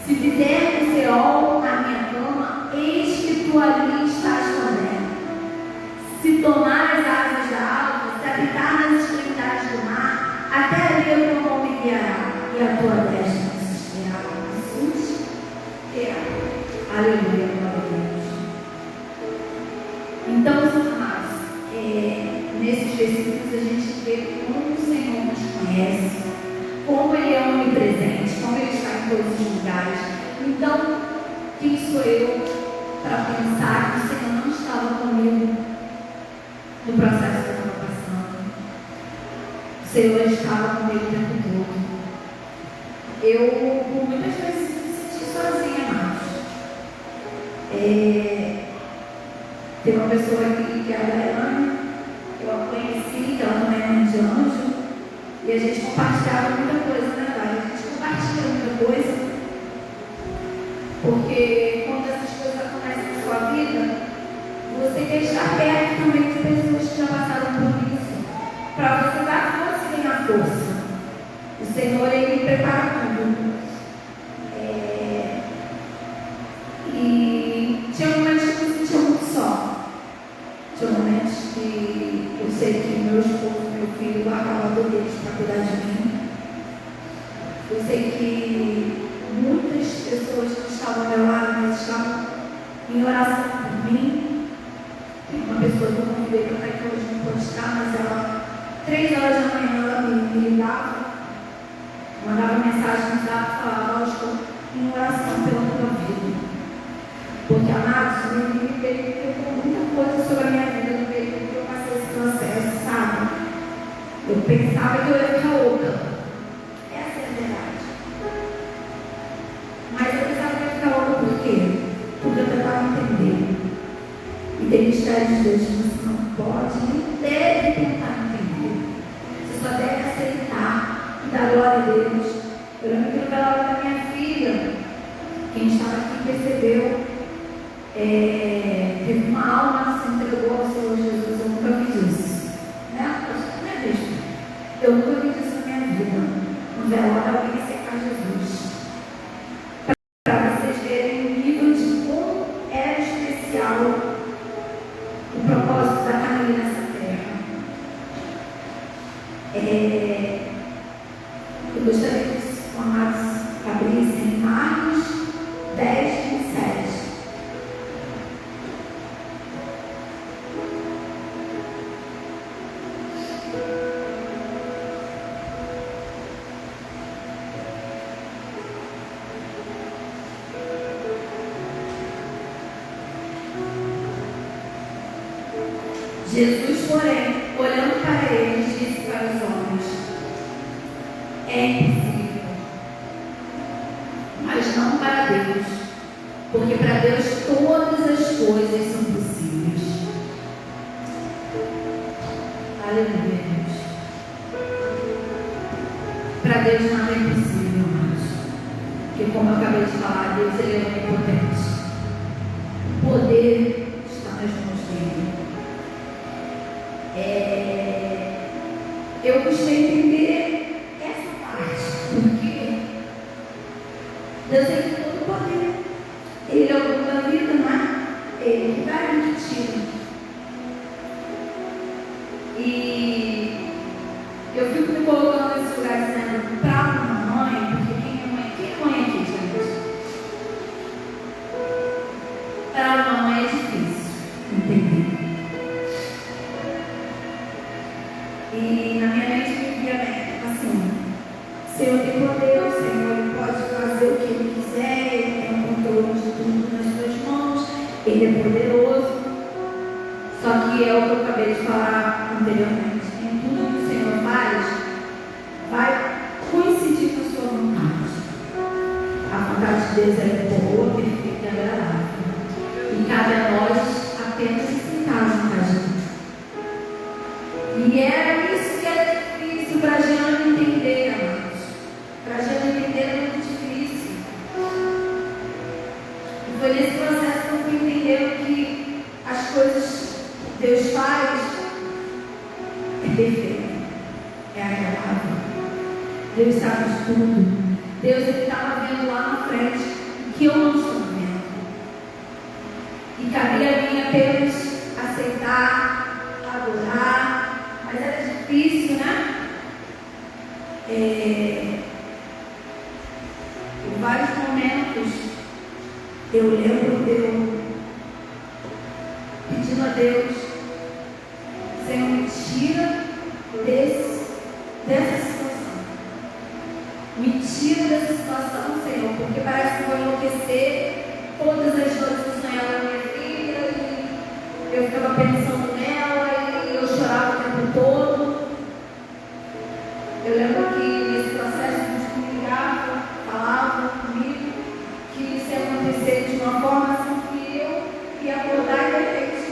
Se fizer o Seol na minha cama, eis que tu ali estás também. Se tomar as asas da alva, se habitar nas extremidades do mar, até ali a tua mão me guiará, e a tua destra me susterá. Aleluia, glória a Deus. Então, meus amados, nesses versículos a gente vê como o Senhor nos conhece, como Ele é onipresente, como Ele está em todos os lugares. Então, quem sou eu para pensar que o Senhor não estava comigo no processo que eu estava passando? O Senhor estava comigo o tempo todo. Eu, por muitas vezes, me senti sozinha, amados. Tem uma pessoa aqui que é a Daiane, eu a conheci, ela também é mãe de anjo, e a gente compartilhava muita coisa, né, Dai? A gente compartilha muita coisa, porque quando essas coisas acontecem na sua vida, você quer estar perto também de pessoas que já passaram por isso, para você dar força e ganhar força. O Senhor, Ele prepara tudo. E tinha momentos que eu me sentia muito só. Tinha momentos que eu sei que meu esposo, meu filho, guardava deles para cuidar de mim. Eu sei que muitas pessoas não estavam ao meu lado, mas estavam em oração por mim. Tem uma pessoa que eu convidei para que hoje não pode estar, mas ela, 3 horas da manhã, ela me ligava, mandava mensagem no WhatsApp, falava: "Eu estou em oração pela tua vida." Porque, amados, o inimigo pegou muita coisa sobre a minha vida no meio que eu passei esse processo, sabe? Eu pensava que eu ia ficar louca. Essa é a verdade. Mas eu pensava que eu ia ficar louca por quê? Porque eu tentava entender. E tem mistérios de Deus que você não pode nem deve tentar entender. Você só deve aceitar e dar glória a Deus. Eu lembro que no velório da minha filha, quem estava aqui percebeu. Teve uma alma que se entregou ao Senhor Jesus. Eu nunca vi isso, né? Não é mesmo? Eu nunca vi isso na minha vida. No velório, alguém secar Jesus. Para vocês verem o nível de como era especial o propósito da Camila nessa terra. Eu gostaria que os amados abrissem Marcos 10, 27. Jesus, porém, olhando para eles, disse para os homens: é impossível, mas não para Deus, porque para Deus todas as coisas são possíveis. Aleluia, Deus. Para Deus nada é impossível, mas, porque, como eu acabei de falar, Deus, Ele é onipotente. O poder está nas mãos dele. Eu gostei de entender essa parte, porque Deus tem todo o poder. Ele é o dono da vida, não é? Ele que dá e que tira. E eu fico me colocando nesse lugar dizendo, para uma mãe, porque quem é mãe aqui, gente? Para uma mãe é difícil entender. E na minha mente me via assim: o Senhor tem poder, o Senhor pode fazer o que Ele quiser, Ele tem o controle de tudo nas suas mãos, Ele é poderoso. Só que é o que eu acabei de falar anteriormente: em tudo que o Senhor faz, é agradável. Deus sabe de tudo. Deus estava vendo lá na frente o que eu não estou vendo. E cabia a mim apenas aceitar, adorar, mas era difícil, né? Em vários momentos eu lembro de eu pedindo a Deus: Senhor, me tira dessa situação. Me tira dessa situação, Senhor, porque parece que eu vou enlouquecer. Todas as noites eu sonhava com minha filha e eu ficava pensando nela e eu chorava o tempo todo. Eu lembro que nesse processo eles me ligavam, falavam comigo que isso ia acontecer de uma forma assim que eu ia acordar e de repente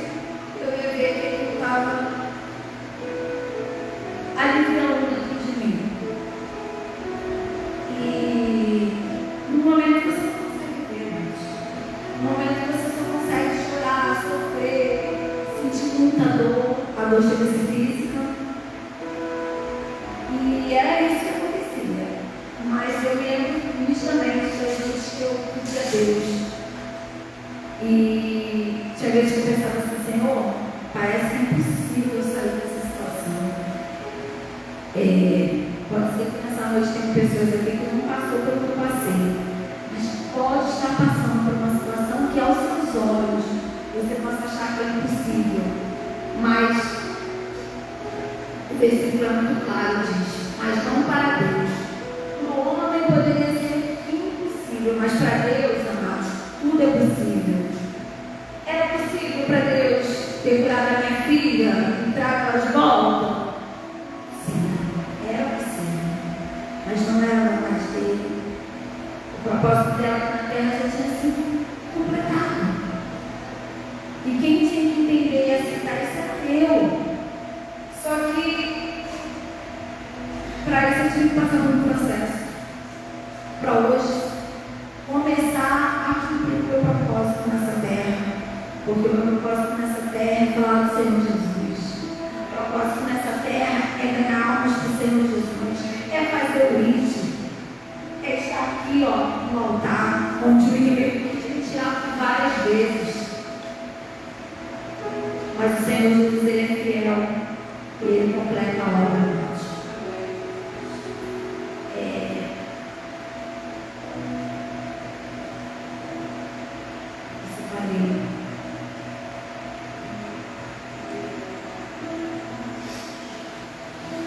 eu ia ver que ele estava aliviando dentro de mim. E no momento que você não consegue ver, no momento que você só consegue chorar, sofrer, sentir muita dor, a dor chega a ser física. E era isso que acontecia. Mas eu me lembro nitidamente das vezes que eu pedi a Deus. E tinha vezes que eu pensava assim: Senhor, parece impossível sair dessa situação. Pode ser que nessa noite tenha pessoas aqui que não passou pelo que eu passei, mas pode estar passando por uma situação que aos seus olhos você possa achar que é impossível. Mas o versículo é muito claro, diz: mas não para Deus. Para o homem poderia ser impossível, mas para Deus, amados, tudo é possível. Era possível para Deus ter curado a minha filha e trago ela de volta? Sim, era possível. Mas não era mais dele. O propósito dela na terra já tinha sido completado. E quem tinha que entender e aceitar isso era eu. Só que, para isso eu tive que passar por um processo. Para hoje, começar a cumprir o meu propósito nessa terra. Porque o meu propósito nessa terra é falar do Senhor Jesus. O propósito nessa terra é ganhar almas do Senhor Jesus. É fazer o rito. É estar aqui, no altar, onde o inimigo quis me tirar várias vezes. Mas o Senhor Jesus, Ele é fiel. Ele completa a obra.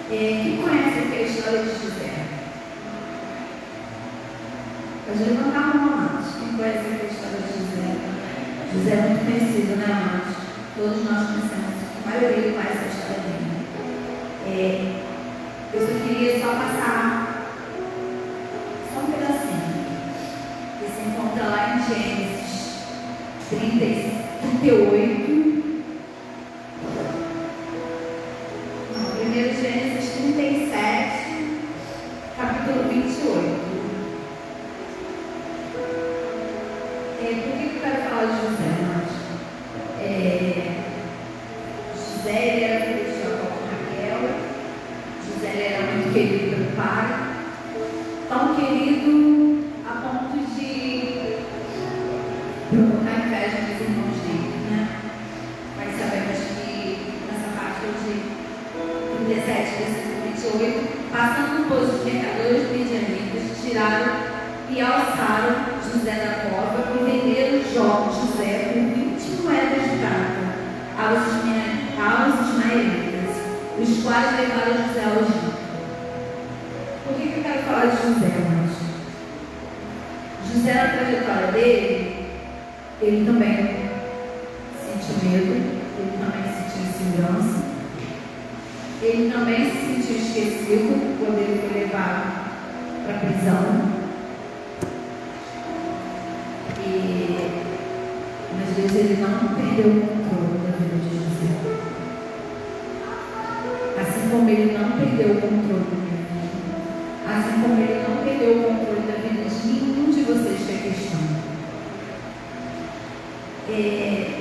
Quem conhece aqui a história de José? Pode levantar a mão, amados. Quem conhece aqui a história de José? José é muito conhecido, né, amados? Todos nós conhecemos. A maioria conhece a história dele. Eu só queria só passar só um pedacinho. Que se encontra lá em Gênesis 38. Primeiro Gênesis 37, capítulo 28. Por que eu quero falar de José, irmãos? José, ele era filho de Jacó com Raquel. José, ele era muito querido pelo pai. Tão querido a ponto de provocar inveja dos irmãos dele, né? Mas sabemos que nessa parte de 17, versículo 28, passando no poço de mercadores midianitas, tiraram e alçaram José da cova e venderam José por 20 moedas de prata aos ismaelitas, os quais levaram José ao Egito. Por que eu quero falar de José, irmãos? José, na trajetória dele, ele também sentiu medo, ele também sentiu insegurança. Ele também se sentiu esquecido quando ele foi levado para a prisão. Mas Deus, ele não perdeu o controle da vida de José. Assim como ele não perdeu o controle da minha vida. Assim como ele não perdeu o controle da vida de nenhum de vocês que é questão.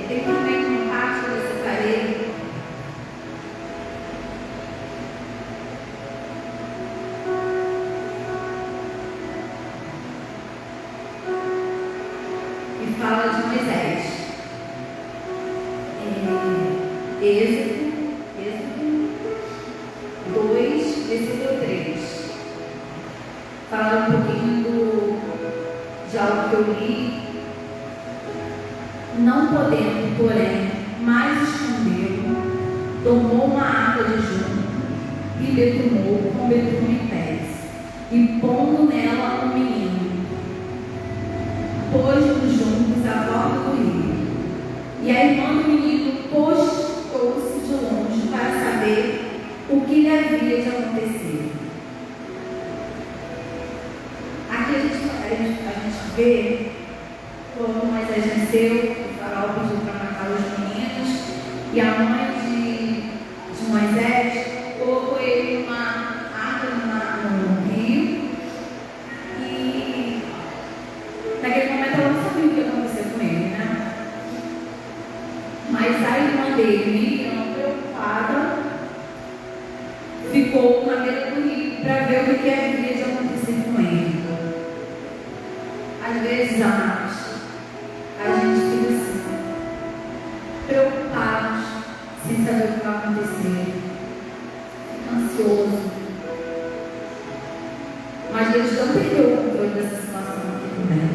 Tem também uma parte que eu separei. Moisés. Êxodo 2, versículo 3. Fala um pouquinho de algo que eu li. Não podendo, porém, mais escondê-lo, tomou uma água de junco e betumou com betume em pés, e pondo nela um menino, pôs os juncos à volta do rio. E a irmã do menino postou-se de longe para saber o que lhe havia de acontecer. Aqui a gente vê quando Moisés nasceu, o faraó pediu para matar os meninos, e a mãe de Moisés colocou ele numa água no rio, e naquele momento ela não sabia o que ia acontecer com ele, né? Mas a irmã dele, Miriam, preocupada, ficou na beira do rio para ver o que havia de acontecer com ele. Às vezes, amados, a gente fica assim, preocupados, sem saber o que vai acontecer, fica ansioso. Mas Deus não perdeu o controle dessa situação aqui também.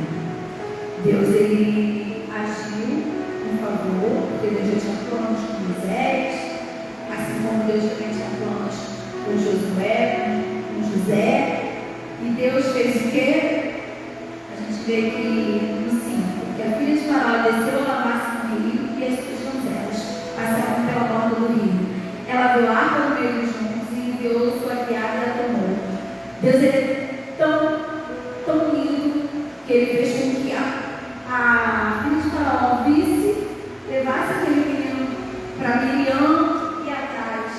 Deus, ele agiu em favor, porque Deus já tinha planos com Moisés, assim como Deus também tinha planos com Josué, com José. E Deus fez o quê? A gente vê que no 5, que a filha de Faraó desceu a lavar-se no rio e as suas donzelas passaram pela borda do rio. Ela viu a água no meio dos juncos e enviou sua criada e a tomou. Deus é tão lindo que ele fez com que a filha de Faraó visse, levasse aquele menino para Miriam e atrás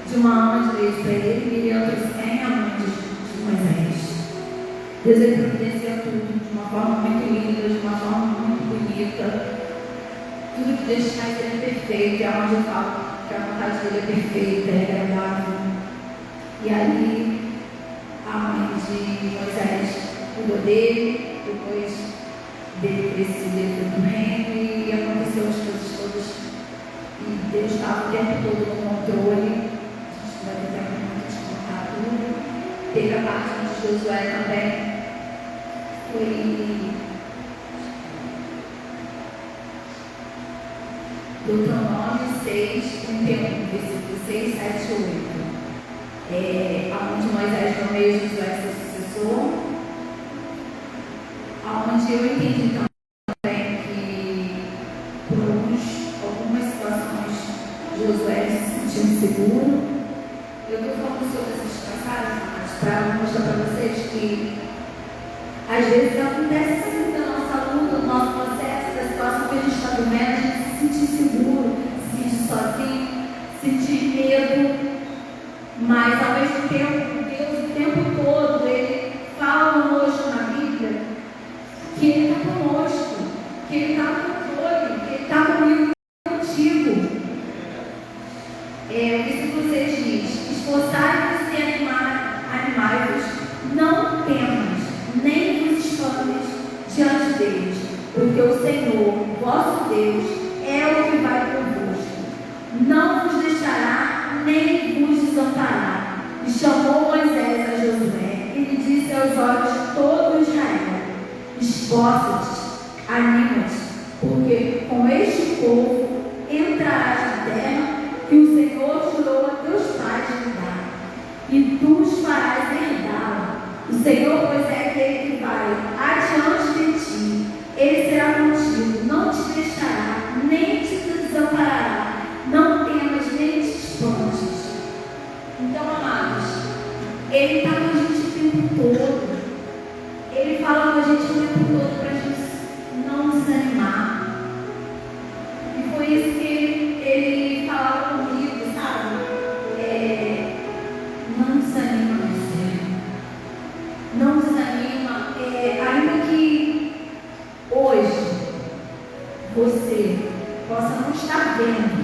de uma ama de leite para ele. Miriam trouxe quem? A mãe de Moisés. Deus ele providencia tudo de uma forma muito linda, de uma forma muito bonita. Tudo que Deus faz ele é perfeito, é onde eu falo que a vontade dele é perfeita, é agradável. E ali a mãe de Moisés cuidou dele, depois dele crescido, ele foi para o reino e aconteceu as coisas todas. E Deus estava o tempo todo no controle. A gente vai ter tempo de contar tudo. Teve a parte de Josué também. Foi Deuteronômio 6, 31, versículo 6, 7 e 8. Onde Moisés nomeia Josué seu sucessor. Onde eu entendi também que por algumas situações Josué se sentiu inseguro. Eu estou falando sobre essas passagens, mas para mostrar para vocês que às vezes acontece assim na nossa luta, no nosso processo, da situação que a gente está vivendo, a gente se sentir seguro, se sentir sozinho, sentir medo, mas ao mesmo tempo, Deus o tempo todo, Ele fala conosco na Bíblia que Ele está conosco, que Ele está no controle, que Ele está comigo, contigo. O versículo 6 diz: esforçai-vos e animai-vos, não temas, nem vos espantes diante deles, porque o Senhor, vosso Deus, é o que vai convosco, não vos deixará, nem vos desamparará. E chamou Moisés a Josué, e lhe disse aos olhos de todo Israel: esforça-te, anima-te, porque com este povo entrarás na terra que o Senhor jurou a teus pais de dar, e tu os farás herdá-la. O Senhor, pois, é aquele que vai adiante de ti, Ele será contigo, não te deixará, nem te desamparará, não temas, nem te espantes. Então, amados, Ele está com a gente o tempo todo, Ele fala com a gente o tempo todo para a gente não desanimar. E foi isso que Ele falava comigo, sabe? Não desanima, não desanima, ainda que hoje você possa não estar vendo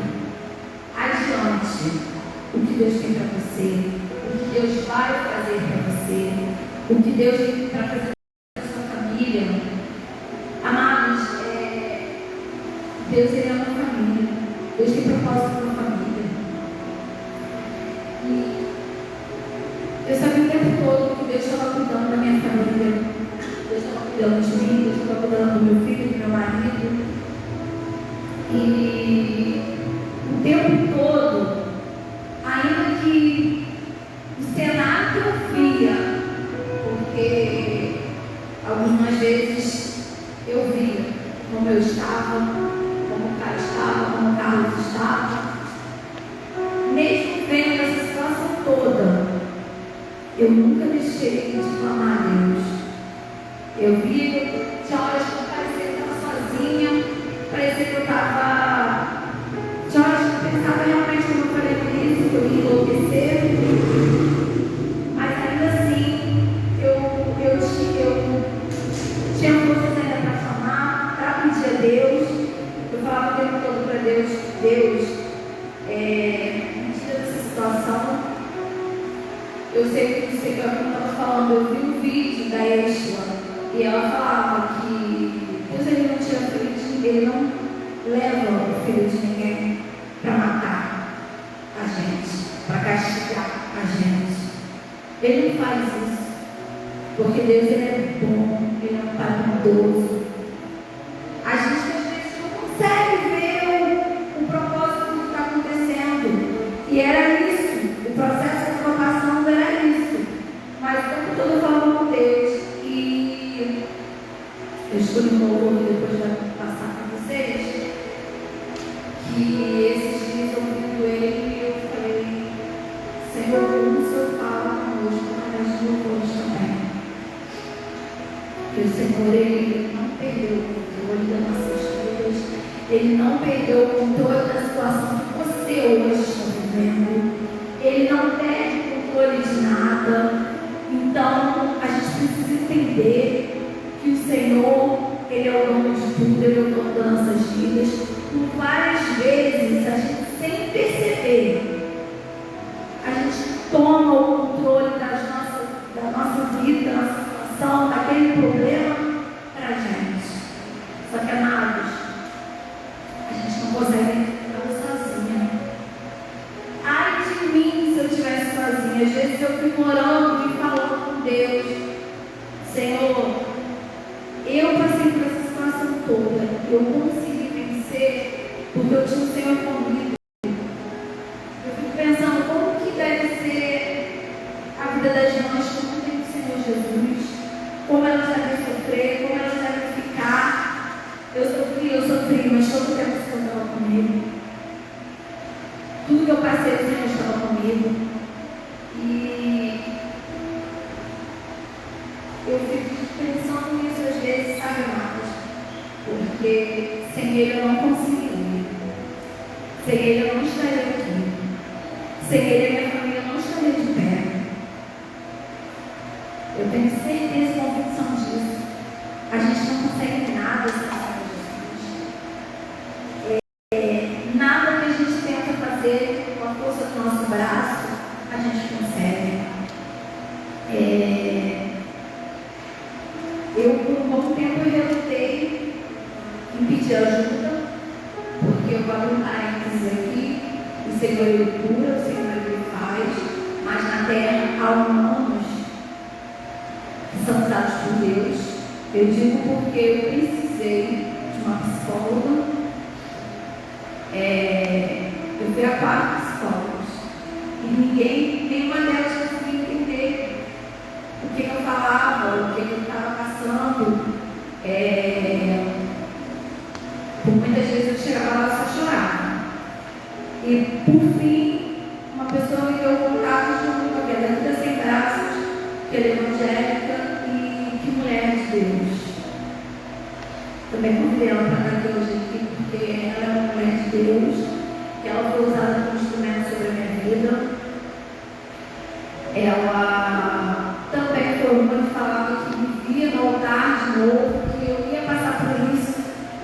adiante o que Deus tem para você, o que Deus vai fazer para você, o que Deus tem para fazer para a sua família. Amados, Eu sabia o tempo todo que Deus estava cuidando da minha família, Deus estava cuidando de mim, Deus estava cuidando do meu filho, do meu marido. E o tempo todo, ainda que o cenário que eu via, porque algumas vezes eu via como eu estava, como o cara estava, como o Carlos estava, mesmo vendo essa situação toda, eu nunca deixei de clamar a Deus. Eu via, tinha horas que eu parecia que eu estava sozinha, parecia que eu estava. Tinha horas que eu pensava realmente, como eu falei por isso, que eu ia enlouquecer. Mas ainda assim, eu tinha forças ainda para clamar, para pedir a Deus. Eu falava o tempo todo para Deus, me tira dessa situação. Eu sei que você estava falando, eu vi um vídeo da Yeshua e ela falava que Deus ele não tira filho de ninguém, ele não leva o filho de ninguém para matar a gente, para castigar a gente. Ele não faz isso, porque Deus ele é bom, ele é um pai bondoso. A gente às vezes não consegue ver o propósito do que está acontecendo. E era isso, o processo de formação era isso. Mas o tempo todo eu falava com Deus. E eu escolhi um louvor depois de passar com vocês. Que esses dias ouvindo ele, eu falei, Senhor, como o Senhor fala conosco, mas de louvores também. Porque o Senhor, ele não perdeu o controle das nossas vidas. Ele não perdeu o controle da situação que você hoje está vivendo. Ele não perde o controle de nada. Então, a gente precisa entender que o Senhor, ele é o dono de tudo, ele é o dono das nossas vidas. Por várias vezes, a gente, sem perceber, a gente toma o controle da nossa vida, da nossa situação, daquele problema para a gente. Só que, amados, a gente não consegue ficar sozinha. Ai de mim se eu estivesse sozinha. Às vezes eu fico orando e falando com Deus, Senhor, eu passei por essa situação toda, eu consegui vencer porque eu tinha o Senhor comigo. Eu fico pensando como que deve ser a vida das mães que não tem o Senhor Jesus, como elas devem sofrer, como elas devem ficar. Eu sofri, mas todo o tempo o Senhor estava comigo. Tudo que eu passei, o Senhor estava comigo. E eu fico pensando nisso às vezes, sabe, amados? Porque sem Ele eu não conseguiria. Sem Ele eu não estaria aqui. Sem Ele a minha família não estaria de pé. Eu tenho certeza e convicção disso. A gente não consegue nada sem o Senhor Jesus. Nada que a gente tenta fazer com a força do nosso braço, a gente consegue. Eu, por um bom tempo, relutei em pedir ajuda, porque eu vou abrir um parênteses aqui. O Senhor ele cura, o Senhor ele faz, mas na terra há humanos que são usados por Deus. Eu digo porque eu precisei de uma psicóloga. Eu fui a 4 psicólogos e nenhuma delas conseguia entender o que eu falava, o que eu estava passando. Por muitas vezes eu chegava lá e só chorava. E por fim, uma pessoa me deu contato junto com a vida sem graças, que ela é evangélica e que mulher de Deus. Também convidei ela para estar aqui hoje aqui, porque ela é uma mulher de Deus, que ela foi usada como instrumento sobre a minha vida. Ela também foi uma que falava que me via no altar de novo, que eu ia passar por isso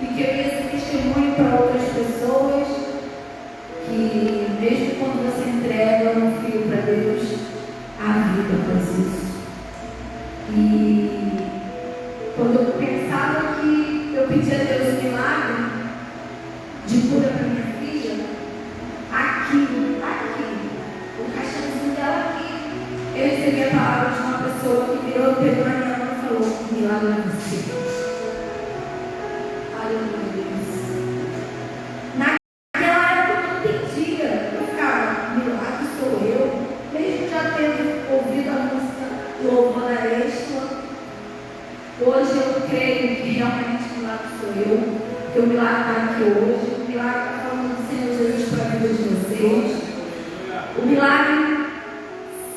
e que eu ia ser testemunho para outras pessoas, que mesmo quando você entrega um filho para Deus, a vida faz isso. E quando eu pensava que eu pedia a Deus um milagre de cura para minha filha, aqui, o caixãozinho dela aqui, eu recebi a palavra de uma pessoa que virou, pegou na minha mão e falou: milagre é você. Aleluia. Naquela época eu não entendia. Eu ficava: milagre sou eu. Mesmo já tendo ouvido a música Louvor da Extra, hoje eu creio que realmente o milagre sou eu. Que o milagre está aqui hoje. O milagre está falando do Senhor Jesus para a vida de vocês. O milagre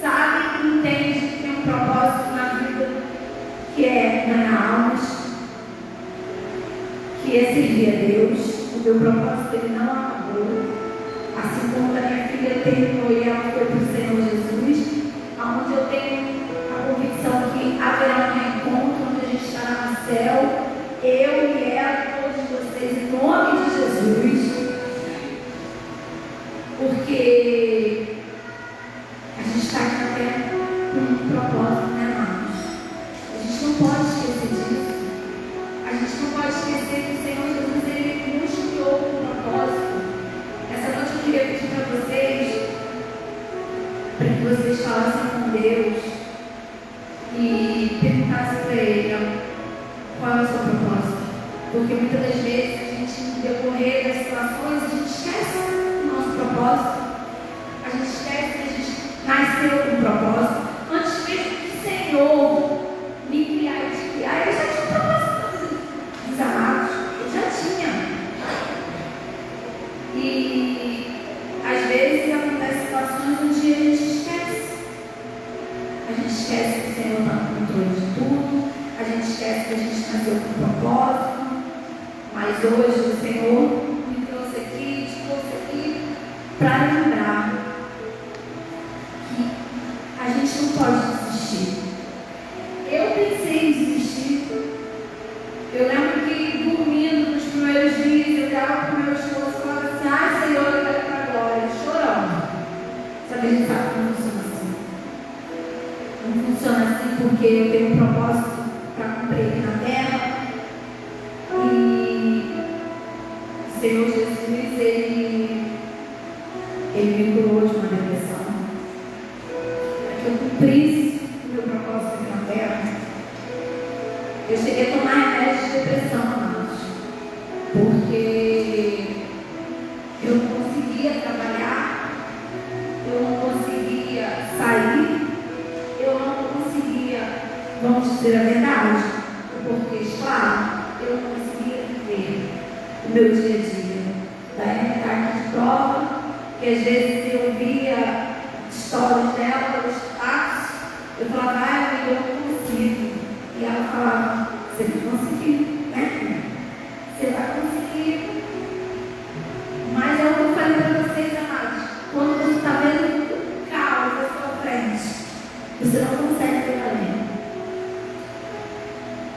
sabe e entende que tem um propósito na vida, que é ganhar almas, que é servir a Deus. O meu propósito ele não acabou. Assim como a minha filha terminou e ela foi para o Senhor Jesus, onde eu tenho a convicção que haverá um encontro onde a gente estará no céu, eu e ela, todos vocês, em nome de Jesus, porque a gente está aqui na terra com um propósito, né, amados? A gente não pode esquecer disso. A gente não pode esquecer que o Senhor Jesus, ele nos criou com um propósito. Essa noite eu queria pedir para vocês, para que vocês falassem com Deus e perguntassem para Ele qual é o seu propósito. Porque muitas das vezes a gente, no decorrer das situações, a gente esquece o nosso propósito. A gente esquece que a gente nasceu com um propósito. Antes mesmo que o Senhor me criar e te criar, ele já tinha um propósito. Os amados, ele já tinha. E às vezes acontecem situações onde a gente esquece. A gente esquece que o Senhor está no controle de tudo. A gente esquece que a gente nasceu com um propósito. Mas hoje o Senhor me trouxe aqui, te trouxe aqui para lembrar que a gente não pode desistir. Eu pensei em desistir. Eu lembro que dormindo nos primeiros dias, eu dava para o meu esposo e falava assim: ai, Senhor, eu quero para a glória, chorando. Só que a gente sabe que não funciona assim. Não funciona assim porque eu tenho um propósito para cumprir aqui na terra. E o Senhor Jesus, ele me curou de uma depressão. Para que eu cumprisse o meu propósito aqui na terra. Eu cheguei a tomar remédio de depressão, amados, porque eu não conseguia trabalhar, eu não conseguia sair, eu não conseguia, vamos dizer a verdade, o português claro, eu não conseguia viver o meu dia a dia. Daí me carta de prova, que às vezes eu via histórias dela, os fatos, eu falava: ai, eu não consigo. E ela falava: você vai conseguir, né? Você vai conseguir. Mas é o que eu falei para vocês, amados. Quando você está vendo um caos à sua frente, você não consegue ver além.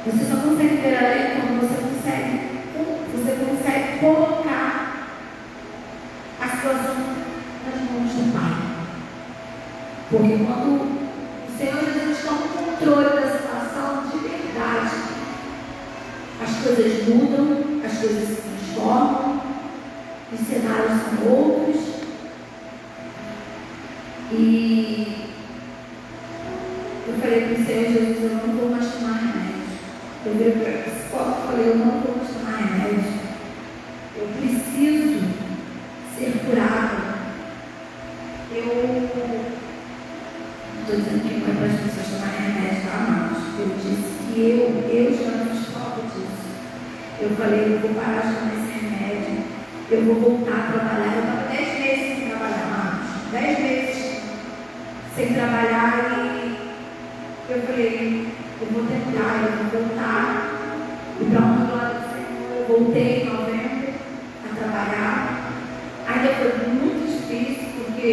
Você só consegue ver além quando você consegue colocar a situação nas mãos do Pai. Porque quando o Senhor Jesus toma o controle da situação de verdade, as coisas mudam, as coisas se transformam, os cenários são outros. E eu falei para o Senhor Jesus: eu não vou mais tomar remédio. Eu virei para a psicóloga e falei: eu não vou mais tomar remédio. Eu preciso ser curada. Eu não estou dizendo que não é para as pessoas tomarem remédio, tá, amados? Eu disse que eu já não fiz falta disso. Eu falei: eu vou parar de tomar esse remédio. Eu vou voltar a trabalhar. Eu estava 10 meses sem trabalhar, amados. 10 meses sem trabalhar e eu falei: eu vou tentar, eu vou voltar. E para uma glória do Senhor, eu voltei em novembro a trabalhar. Ainda foi muito difícil, porque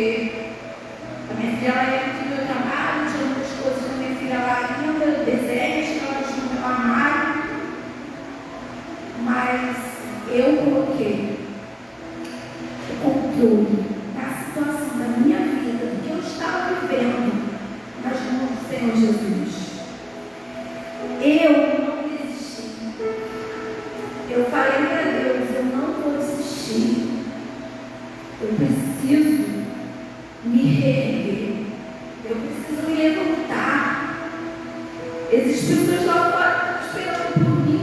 a minha filha ia muito no meu trabalho, tinha muitas coisas da minha filha lá ainda, desenhos, ela tinha no meu armário. Mas eu coloquei o controle da situação da minha vida, do que eu estava vivendo, nas mãos do Senhor Jesus. Eu não desisti. Eu falei para Deus: eu não vou desistir. Eu preciso me reerguer. Eu preciso me Existem pessoas lá fora esperando por mim.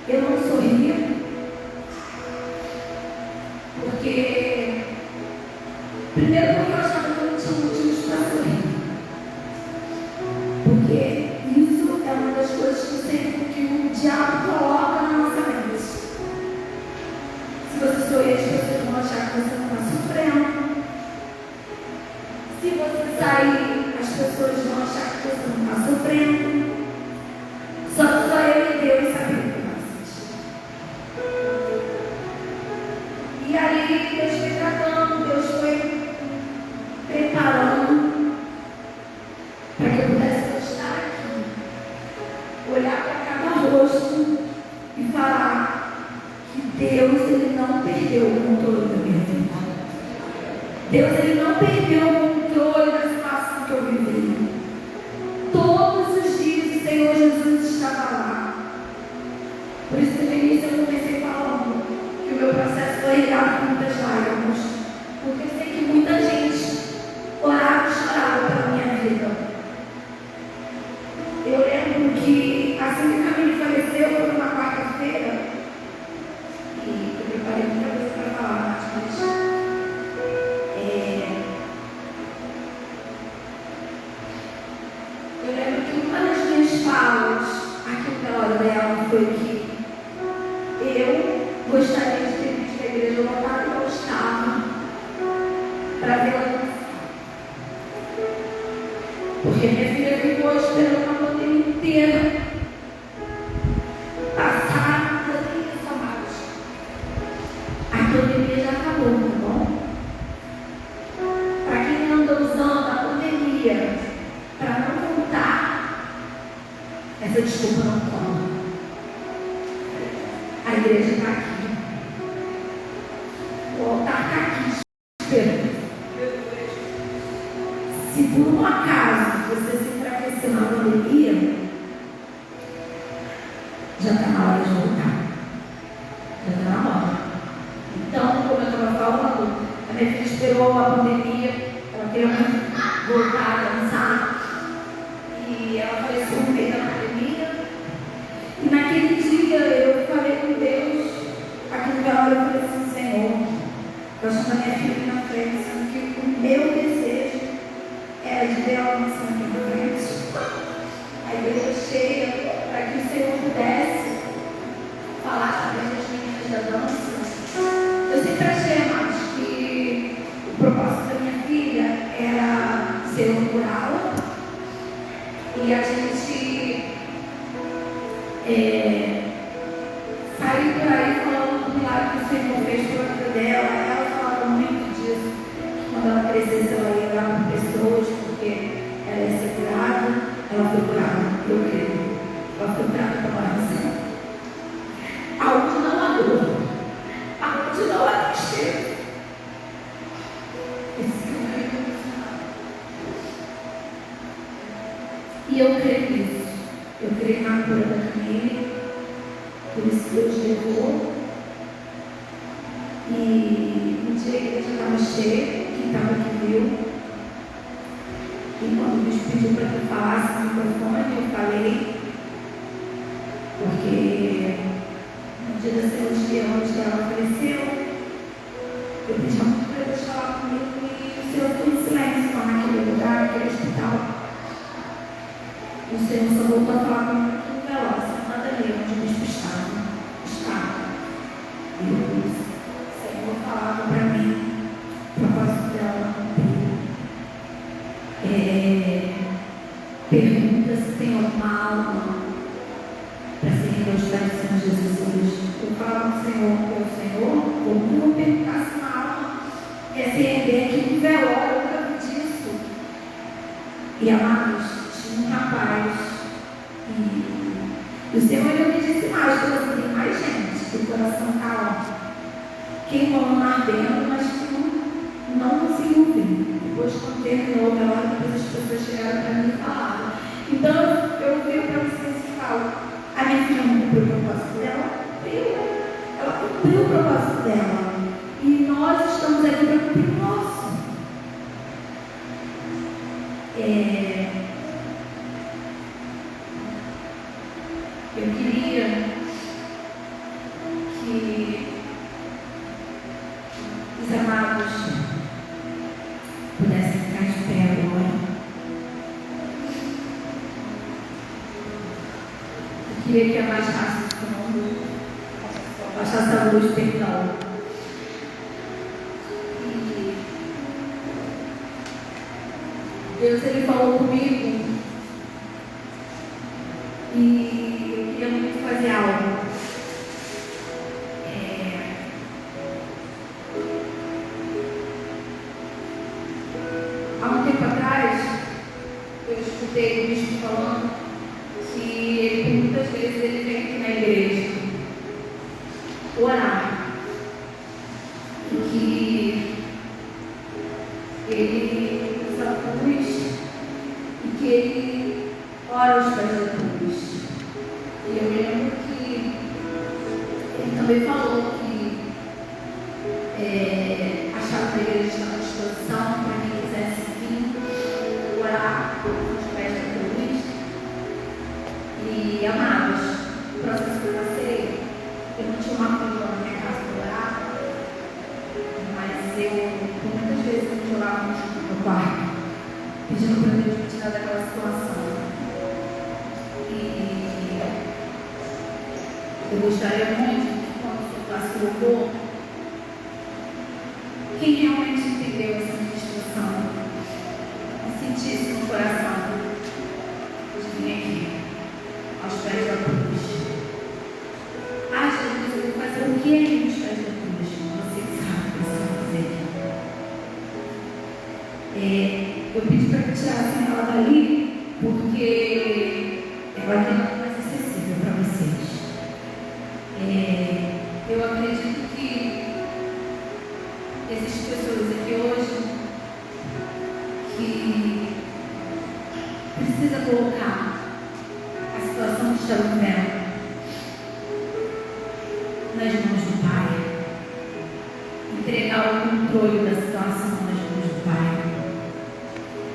Eu não sorrio porque, primeiro, porque eu achava que eu não tinha motivos para sorrir. Porque isso é uma das coisas que o diabo coloca na nossa mente. Se você sorrir, as pessoas vão achar que você não está sofrendo. Se você sair, as pessoas vão achar que você não está sofrendo. Só eu e Deus sabemos o que nós sentimos. E aí Deus foi tratando, Deus foi preparando para que eu pudesse estar aqui, olhar para cada rosto e falar que Deus, Ele não perdeu o controle da minha vida. Deus, Ele não perdeu o controle da situação que eu vivi. Todos os dias o Senhor Jesus estava lá. Por isso que no início eu comecei falando que o meu processo foi regado com muitas lágrimas. Porque eu sei que muita gente orava e chorava pela minha vida. Eu lembro que assim que a Camille faleceu, foi numa quarta-feira. E eu preparei muita coisa para falar, mas eu lembro que uma das minhas falas aqui na hora dela foi que eu gostaria de ter visto a igreja lotada que eu estava para ver ela dançar. Porque minha filha ficou esperando uma pandemia inteira passar a pandemia somados. A pandemia já acabou, tá bom? Para quem anda usando a pandemia para não voltar, essa desculpa não cola. A igreja está aqui. O altar está aqui esperando. Se por um acaso você se enfraquecer na pandemia, já está na hora de voltar. Já está na hora. Então, como eu estava falando, a minha filha esperou a pandemia, ela queria muito voltar a dançar. E ela faleceu no meio da pandemia. E naquele dia eu falei com Deus, aqui no velório, eu falei assim: Senhor, eu chamo a minha filha na frente, sendo que o meu desejo era de ver ela dançando aqui na frente. A igreja cheia, para que o Senhor pudesse falar sobre as meninas da dança. Eu sempre achei, amados, que o propósito da minha filha era ser um curá-la. E a gente saiu por aí falando do milagre que o Senhor fez pela vida dela. Ela falava muito disso, que quando ela crescesse ela ia orar por pessoas, porque ela ia ser curada. Ela foi curada, eu creio. Ela foi curada para morar no céu. Aonde não há dor, aonde não há tristeza. Esse que eu creio. E eu creio nisso. Eu creio na cura da Camille. Por isso Deus levou. E um dia a igreja estava cheia. Quem estava aqui viu. E quando o bispo pediu para que eu falasse no microfone, eu falei. Porque no dia da cirurgia onde ela faleceu, eu pedi muito para Deus falar comigo. E o Senhor ficou em silêncio lá naquele lugar, naquele hospital. O Senhor só voltou a falar comigo no velório, semana ali, onde o bispo estava. E eu disse: o Senhor falava para mim, o propósito dela cumpriu. Pergunta se tem alguma alma para se render aos pés do Senhor Jesus hoje. Eu falava com o Senhor, ou não vou perguntar se uma alma quer se render aqui no velório, eu nunca vi disso. E amados, tinha um rapaz, e o Senhor ainda me disse mais, porque assim, tem mais gente, que o coração está lá, queimando, ardendo, mas que não conseguiu vir. Depois, quando terminou o velório, depois as pessoas chegaram para mim e falaram. Então, eu vi para vocês e falo: a minha filha não cumpriu o propósito dela? Ela cumpriu o propósito dela. E nós estamos aqui para cumprir o nosso. amados pudessem ficar de pé agora. Eu queria que abaixasse o som, abaixasse a luz, perdão. E Deus, Ele falou comigo e eu queria muito fazer algo. Há um tempo atrás, eu escutei o bispo falando que ele, por muitas vezes, ele vem aqui na igreja orar. E que ele usa a cruz e que ele ora aos pés da cruz. E eu lembro que ele também falou que a chave da igreja está à disposição para quem quisesse vir orar aos pés da cruz. E, amados, o processo que eu passei, eu não tinha uma cruz na minha casa para orar, mas eu, por muitas vezes, eu chorava no meu quarto, pedindo para Deus me tirar daquela situação. E eu gostaria muito que, quando soltasse o louvor, quem realmente entendeu essa ministração, sentisse no coração de vir aqui, aos pés da cruz. Ah, Jesus, eu vou fazer o que aí nos pés da cruz? Você sabe o que você vai fazer. Eu pedi para que tirassem ela dali, porque ela é mais acessível para vocês. Eu acredito que existem pessoas aqui hoje que precisa colocar a situação que está vivendo nas mãos do Pai, entregar o controle da situação nas mãos do Pai.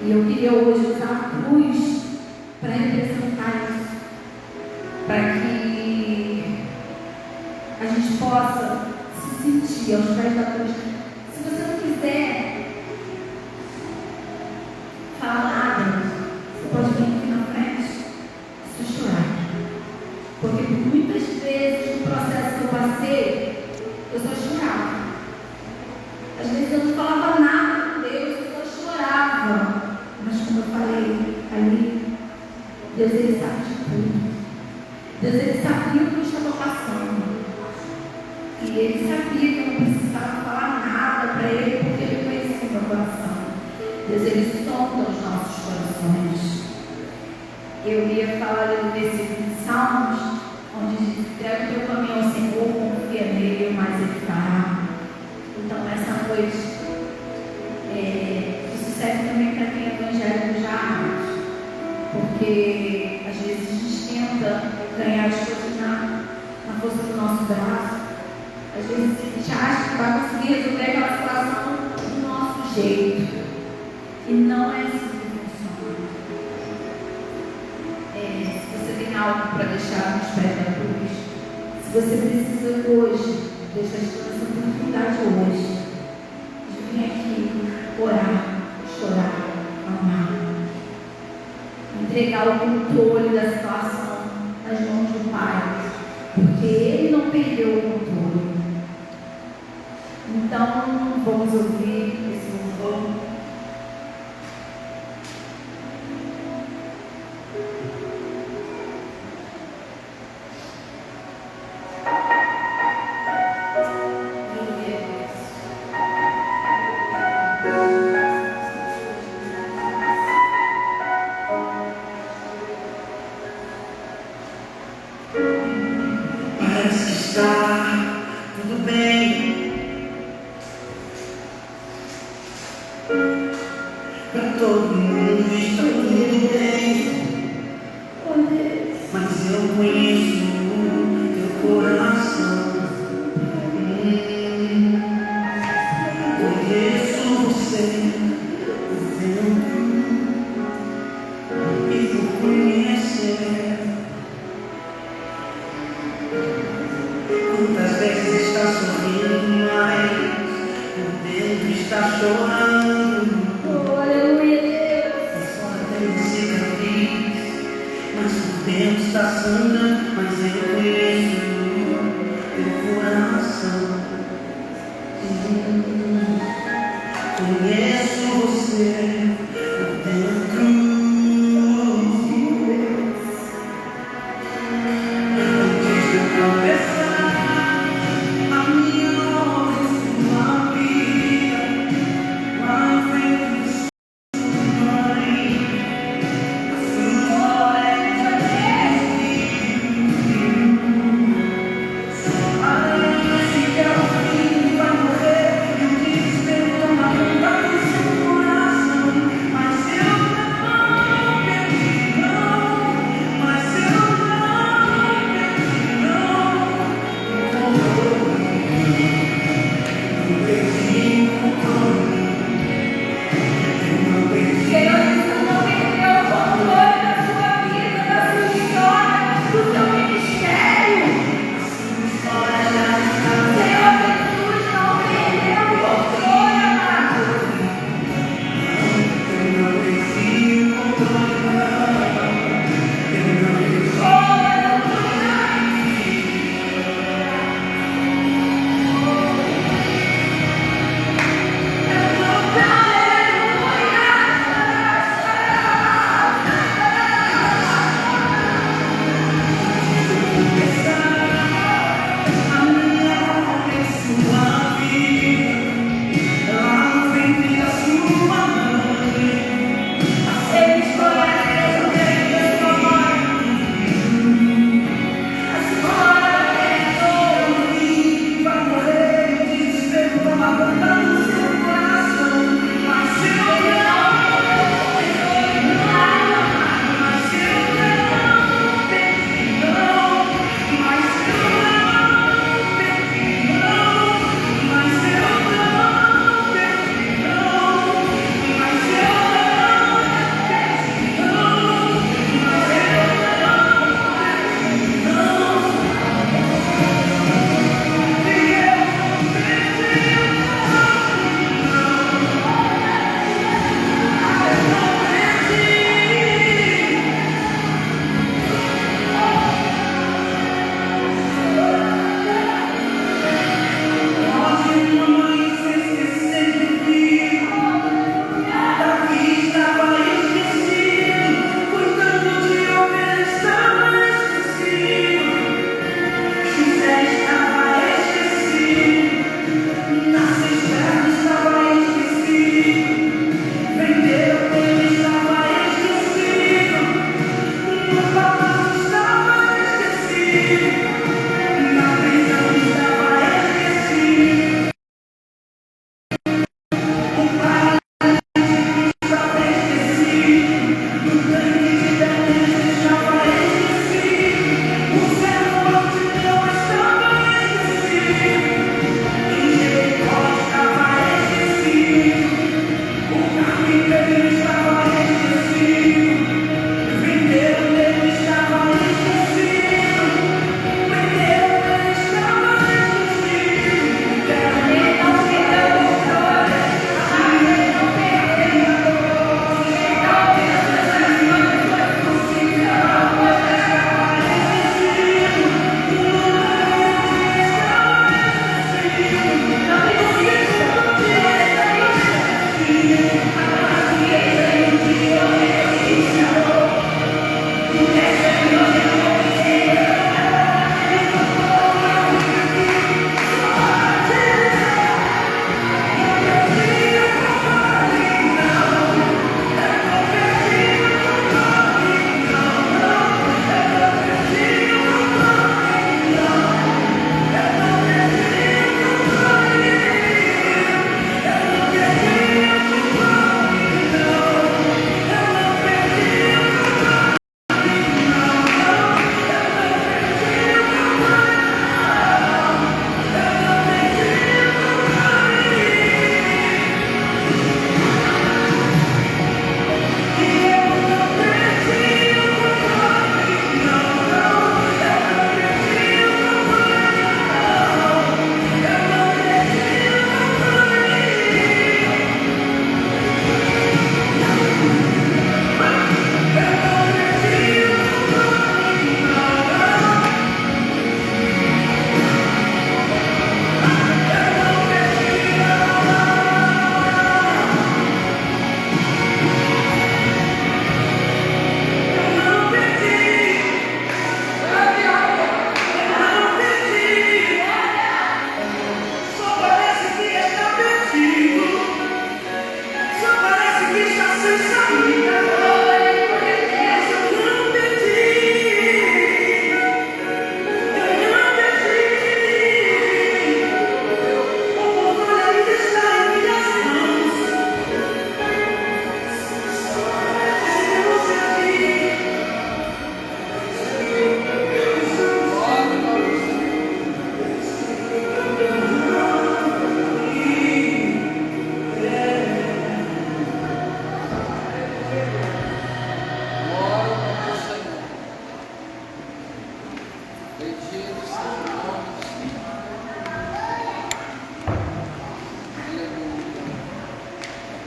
E eu queria hoje usar a cruz para representar isso, para que a gente possa se sentir aos pés da cruz. Se você não quiser falar nada, você pode vir aqui na frente e se chorar. Porque por muitas vezes no processo que eu passei, eu só chorava. Às vezes eu não falava nada com Deus, eu só chorava. Mas como eu falei ali, Deus, Ele sabe de tudo. Deus, Ele sabia o que eu estava passando. E Ele sabia que eu não precisava falar nada para Ele, porque Ele conhecia o meu coração. Deus, Ele sonda os nossos corações. Eu ia falar ali no versículo de Salmos, onde diz: entrega o teu caminho ao Senhor, confia nele, mas Ele fará. Então, nessa noite, isso serve também para quem é evangélico já, amados. Porque às vezes a gente tenta ganhar as coisas na força do nosso braço. Às vezes a gente acha que vai conseguir resolver aquela situação do nosso jeito. E não é assim que funciona. Se você tem algo para deixar nos pés da cruz, se você precisa hoje, deixar essa oportunidade hoje, de vir aqui orar, chorar, amar, entregar o controle da situação nas mãos do Pai, porque Ele não perdeu o controle. Então, vamos ouvir esse louvor. Parece estar tudo bem. Para todo mundo está tudo bem. Mas eu conheço teu coração. Conheço você. E vou conhecer. Quantas vezes está sorrindo, mas por dentro está está chorando. Oh, aleluia, Deus. Só tem cicatriz, mas o tempo está sangrando. Mas eu conheço teu coração. Conheço você por dentro. Antes de eu tropeçar, a minha obra em sua vida, lá em frente de sua mãe, a sua se é o fim vai morrer, e o desespero toma conta do seu coração.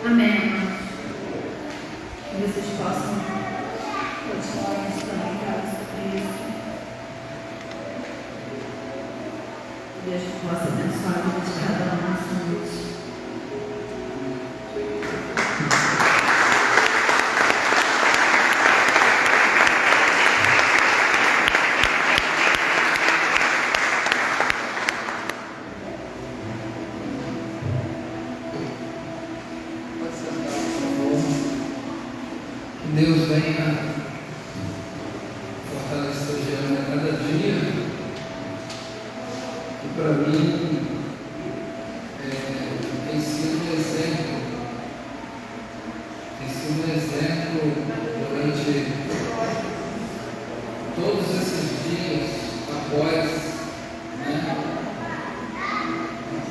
Amém, irmãos. Que vocês possam continuar estudando em casa sobre isso. Que Deus possa abençoar a vida de cada um nessa noite. Deus venha fortalecer o Jean a cada dia. E para mim tem sido um exemplo. Tem sido um exemplo durante todos esses dias após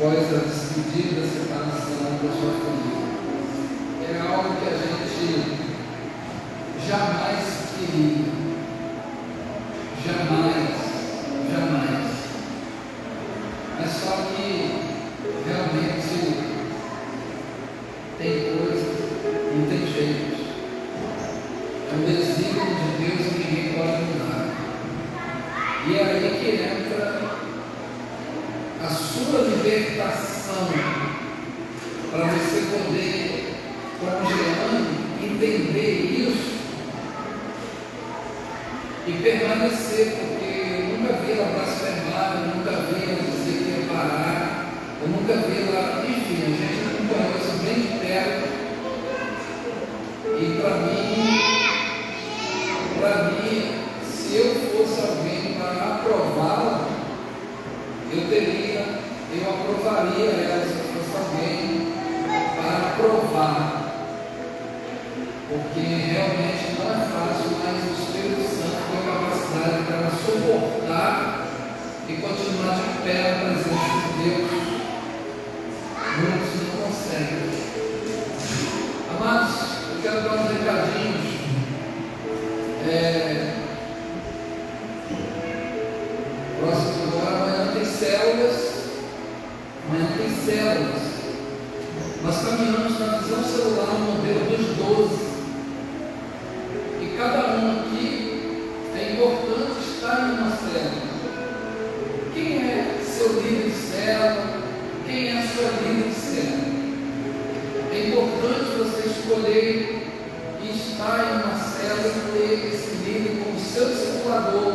a despedida, a separação da sua família. É algo que a gente jamais queria, jamais. Mas só que realmente tem coisas, não tem jeito. É um desígnio de Deus e ninguém pode mudar. E é aí que entra a sua libertação, para você poder, como Jean, entender isso e permanecer, porque eu nunca vi ela blasfemar, eu nunca vi ela dizer que ia parar, eu nunca vi ela, enfim, a gente acompanhou isso bem de perto. E para mim, se eu fosse alguém para aprová-la, eu aprovaria ela se eu fosse alguém para aprovar, porque realmente não é fácil, mas o Espírito Santo tem a capacidade para ela suportar e continuar de pé na presença de Deus. Muitos não conseguem. Amados, eu quero dar uns recadinhos. Próximo agora, amanhã tem células. Nós caminhamos na visão celular no modelo dos 12. E cada um aqui é importante estar em uma célula. Quem é seu líder de célula? Quem é a sua líder de célula? É importante você escolher e estar em uma célula, ter esse líder como seu discipulador,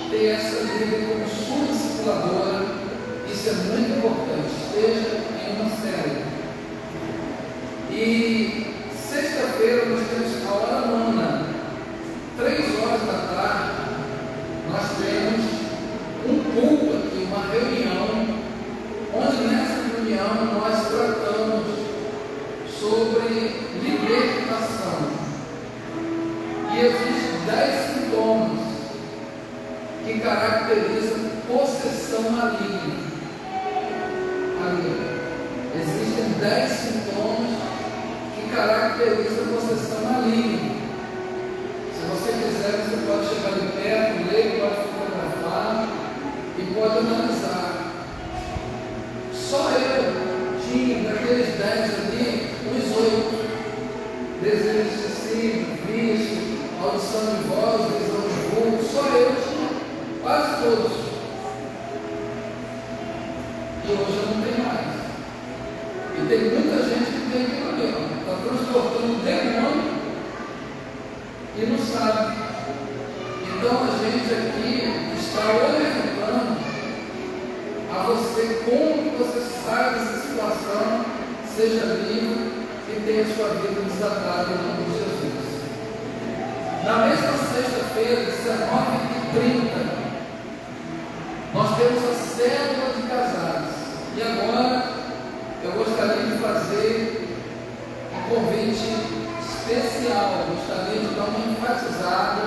ter essa líder como sua discipuladora. Isso é muito importante. Esteja em uma célula. E sexta-feira nós temos a hora nona, 3 horas da tarde, nós temos um culto aqui, uma reunião, onde nessa reunião nós tratamos sobre libertação. E existem 10 sintomas que caracterizam possessão maligna. Existem 10 sintomas que caracterizam possessão maligna. Se você quiser, você pode chegar de perto, ler, pode fotografar e pode analisar. Só eu tinha, daqueles 10 ali, os 8. Desejo excessivo, vício, audição de voz, visão de vulgo. Só eu tinha, quase todos. E hoje eu não tenho mais. E tem muita gente que tem aquilo ali, está transportando o demônio e não sabe. Então a gente aqui está orientando a você como que você sai dessa situação, seja livre e tenha sua vida desatada em nome de Jesus. Na mesma sexta-feira, 19h30, nós temos a célula de casados. E agora eu gostaria de fazer um convite especial, gostaria de dar uma enfatizada,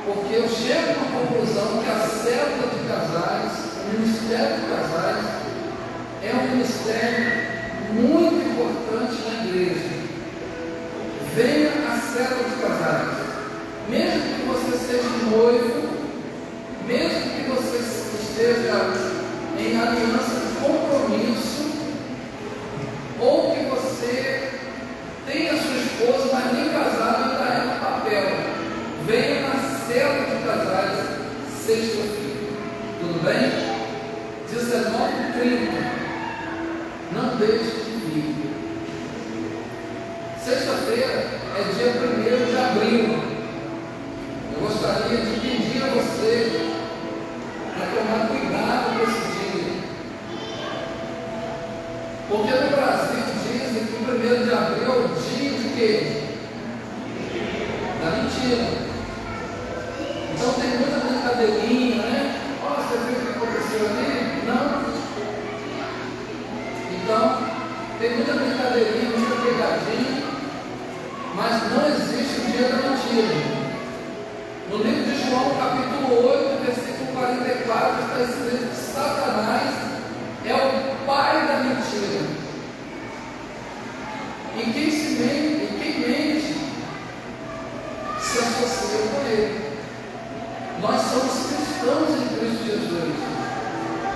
porque eu chego à conclusão que a célula de casais, o ministério de casais, é um ministério muito importante na igreja. Venha à célula de casais, mesmo que você seja noivo, mesmo que você esteja em aliança de compromisso, ou que você pecadinho, mas não existe o dia da mentira. No livro de João, capítulo 8, versículo 44, está escrito que Satanás é o pai da mentira. E quem mente se associa com ele. Nós somos cristãos em Cristo Jesus.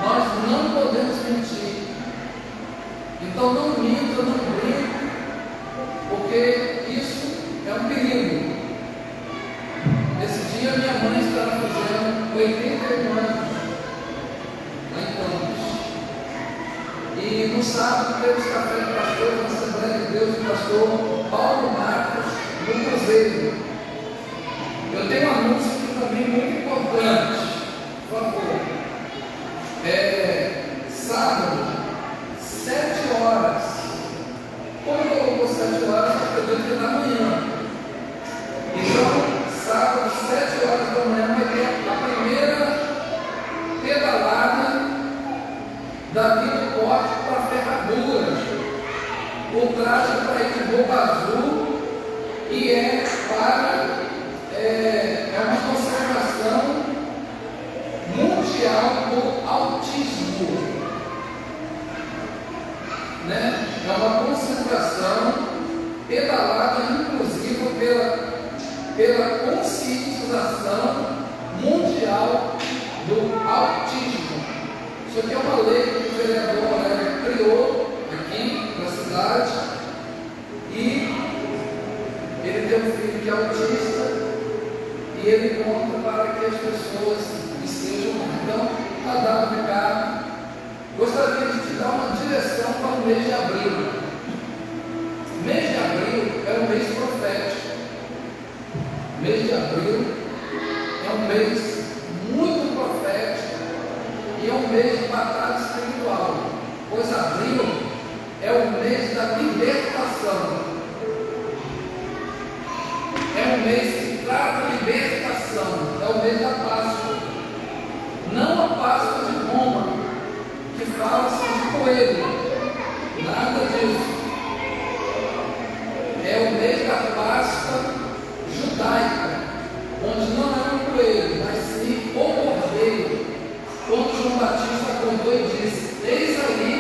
Nós não podemos mentir. Então não minta, não brinque, porque isso é um perigo. Esse dia minha mãe estava fazendo 81 anos lá em Campos. E no sábado teve os café de pastor na Assembleia de Deus, o pastor Paulo Marcos, no Cruzeiro. Eu tenho um anúncio aqui também muito importante, por favor. Sábado, 7 horas. Como colocou 7 horas, eu acredito que é da manhã. Então, sábado, 7 horas da manhã, vai ter a primeira pedalada daqui do porte para a ferradura. O traje para ir de roupa azul e é uma concentração mundial do autismo. Né? É uma concentração pedalada, inclusive, pela conscientização mundial do autismo. Isso aqui é uma lei que o vereador criou aqui na cidade, e ele tem um filho que é autista, e ele conta para que as pessoas estejam. Então, está dado o recado. Gostaria de te dar uma direção para o mês de abril. O mês de abril é um mês profético. O mês de abril é um mês muito profético e é um mês de batalha espiritual, pois abril é o mês da libertação. É um mês que trata libertação, é o mês da Páscoa. Não a Páscoa de Roma, que fala-se de coelho, nada disso. É o mês da Páscoa judaica, onde não é um coelho, mas sim o cordeiro. Quando João Batista contou e disse: eis ali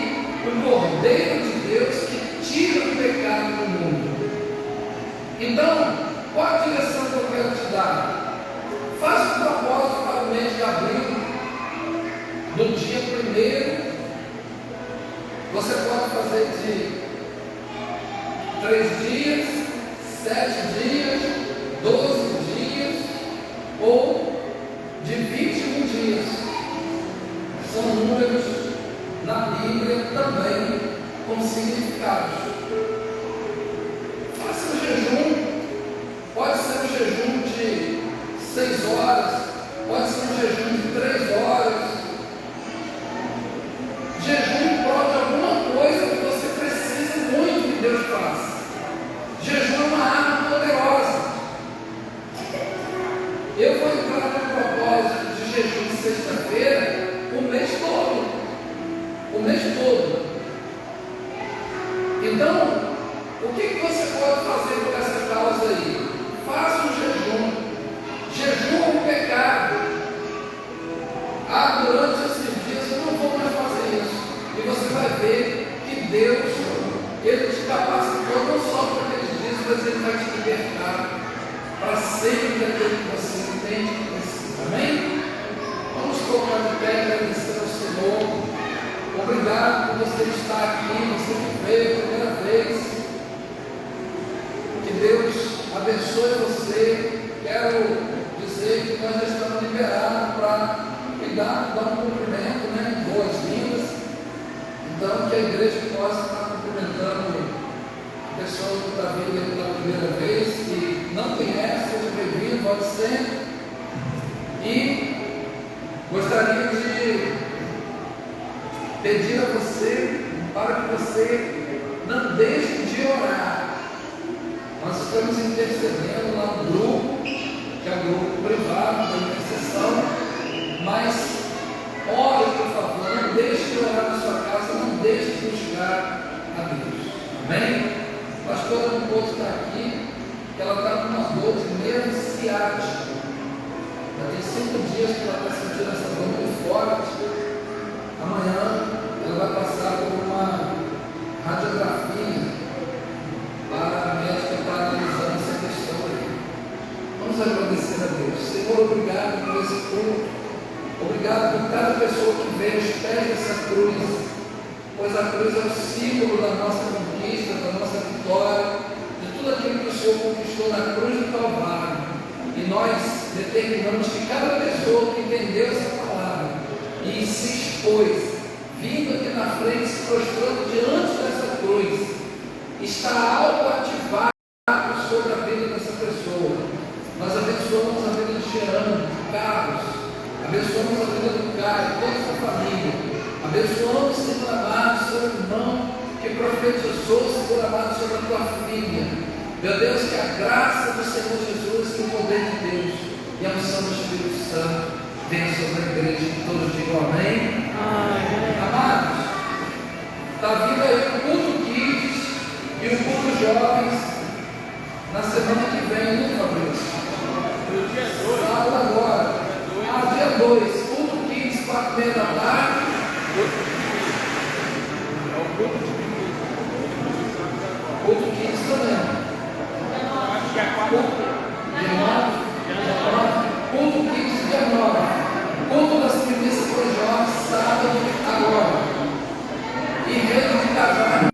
o cordeiro de Deus que tira o pecado do mundo. Então, qual a direção que eu quero te dar? Faça um propósito para o mês de abril. No dia 1º, você pode fazer de 3 dias, 7 dias, 12 dias ou de 21 dias. São números na Bíblia também com significados. Faça um jejum. Pode ser um jejum de 6 horas, pode ser um jejum de 3 horas. Jejum em prol de alguma coisa que você precisa muito que Deus faça. Jejum é uma arma poderosa. Eu vou entrar no propósito de jejum de sexta-feira o mês todo. O mês todo. Então, o que você pode fazer por essa causa aí? Faça um jejum. Jejum o pecado. Durante esses dias eu não vou mais fazer isso. E você vai ver que Deus, Ele te capacitou não só para aqueles dias, mas Ele vai te libertar para sempre daquilo que você entende que precisa. Amém? Vamos colocar de pé e agradecer ao Senhor. Obrigado por você estar aqui, você que veio a primeira vez. Que Deus abençoe você. Quero dizer que nós já estamos liberados para cuidar, dar um cumprimento, né? Boas-vindas. Então, que a igreja possa estar cumprimentando pessoas que estão vindo aqui pela primeira vez, que não conhece, seja bem-vindo, pode ser. E gostaria de pedir a você para que você não deixe de orar. Nós estamos intercedendo lá no grupo, que é um grupo privado da intercessão, mas ore, por favor, não deixe de orar na sua casa, não deixe de buscar a Deus. Amém? Pastor que ela está com uma dor de nervo ciático. Já tem 5 dias que ela está sentindo essa dor muito forte. Amanhã ela vai passar por uma radiografia. Lá a médica está analisando essa questão aí. Vamos agradecer a Deus. Senhor, obrigado por esse culto. Obrigado por cada pessoa que veio aos pés dessa cruz. Pois a cruz é o símbolo da nossa conquista, da nossa vitória, de tudo aquilo que o Senhor conquistou na cruz do Calvário. E nós determinamos que cada pessoa que entendeu essa palavra e se expôs, vindo aqui na frente, se prostrando diante dessa cruz, está algo ativado sobre a vida dessa pessoa. Nós abençoamos a vida de Gerando, de Carlos, abençoamos a vida do Caio, toda a sua família, abençoamos, Senhor amado, seu irmão que profetizou, Senhor amado, sobre a tua filha. Meu Deus, que a graça do Senhor Jesus, que o poder de Deus e a unção do Espírito Santo venha sobre a igreja, que todos digam amém. Amém. Amados, está vindo aí o culto Kids e o culto Jovens na semana que vem, né, Fabrício? Dia 2. Sábado agora. Dia 2.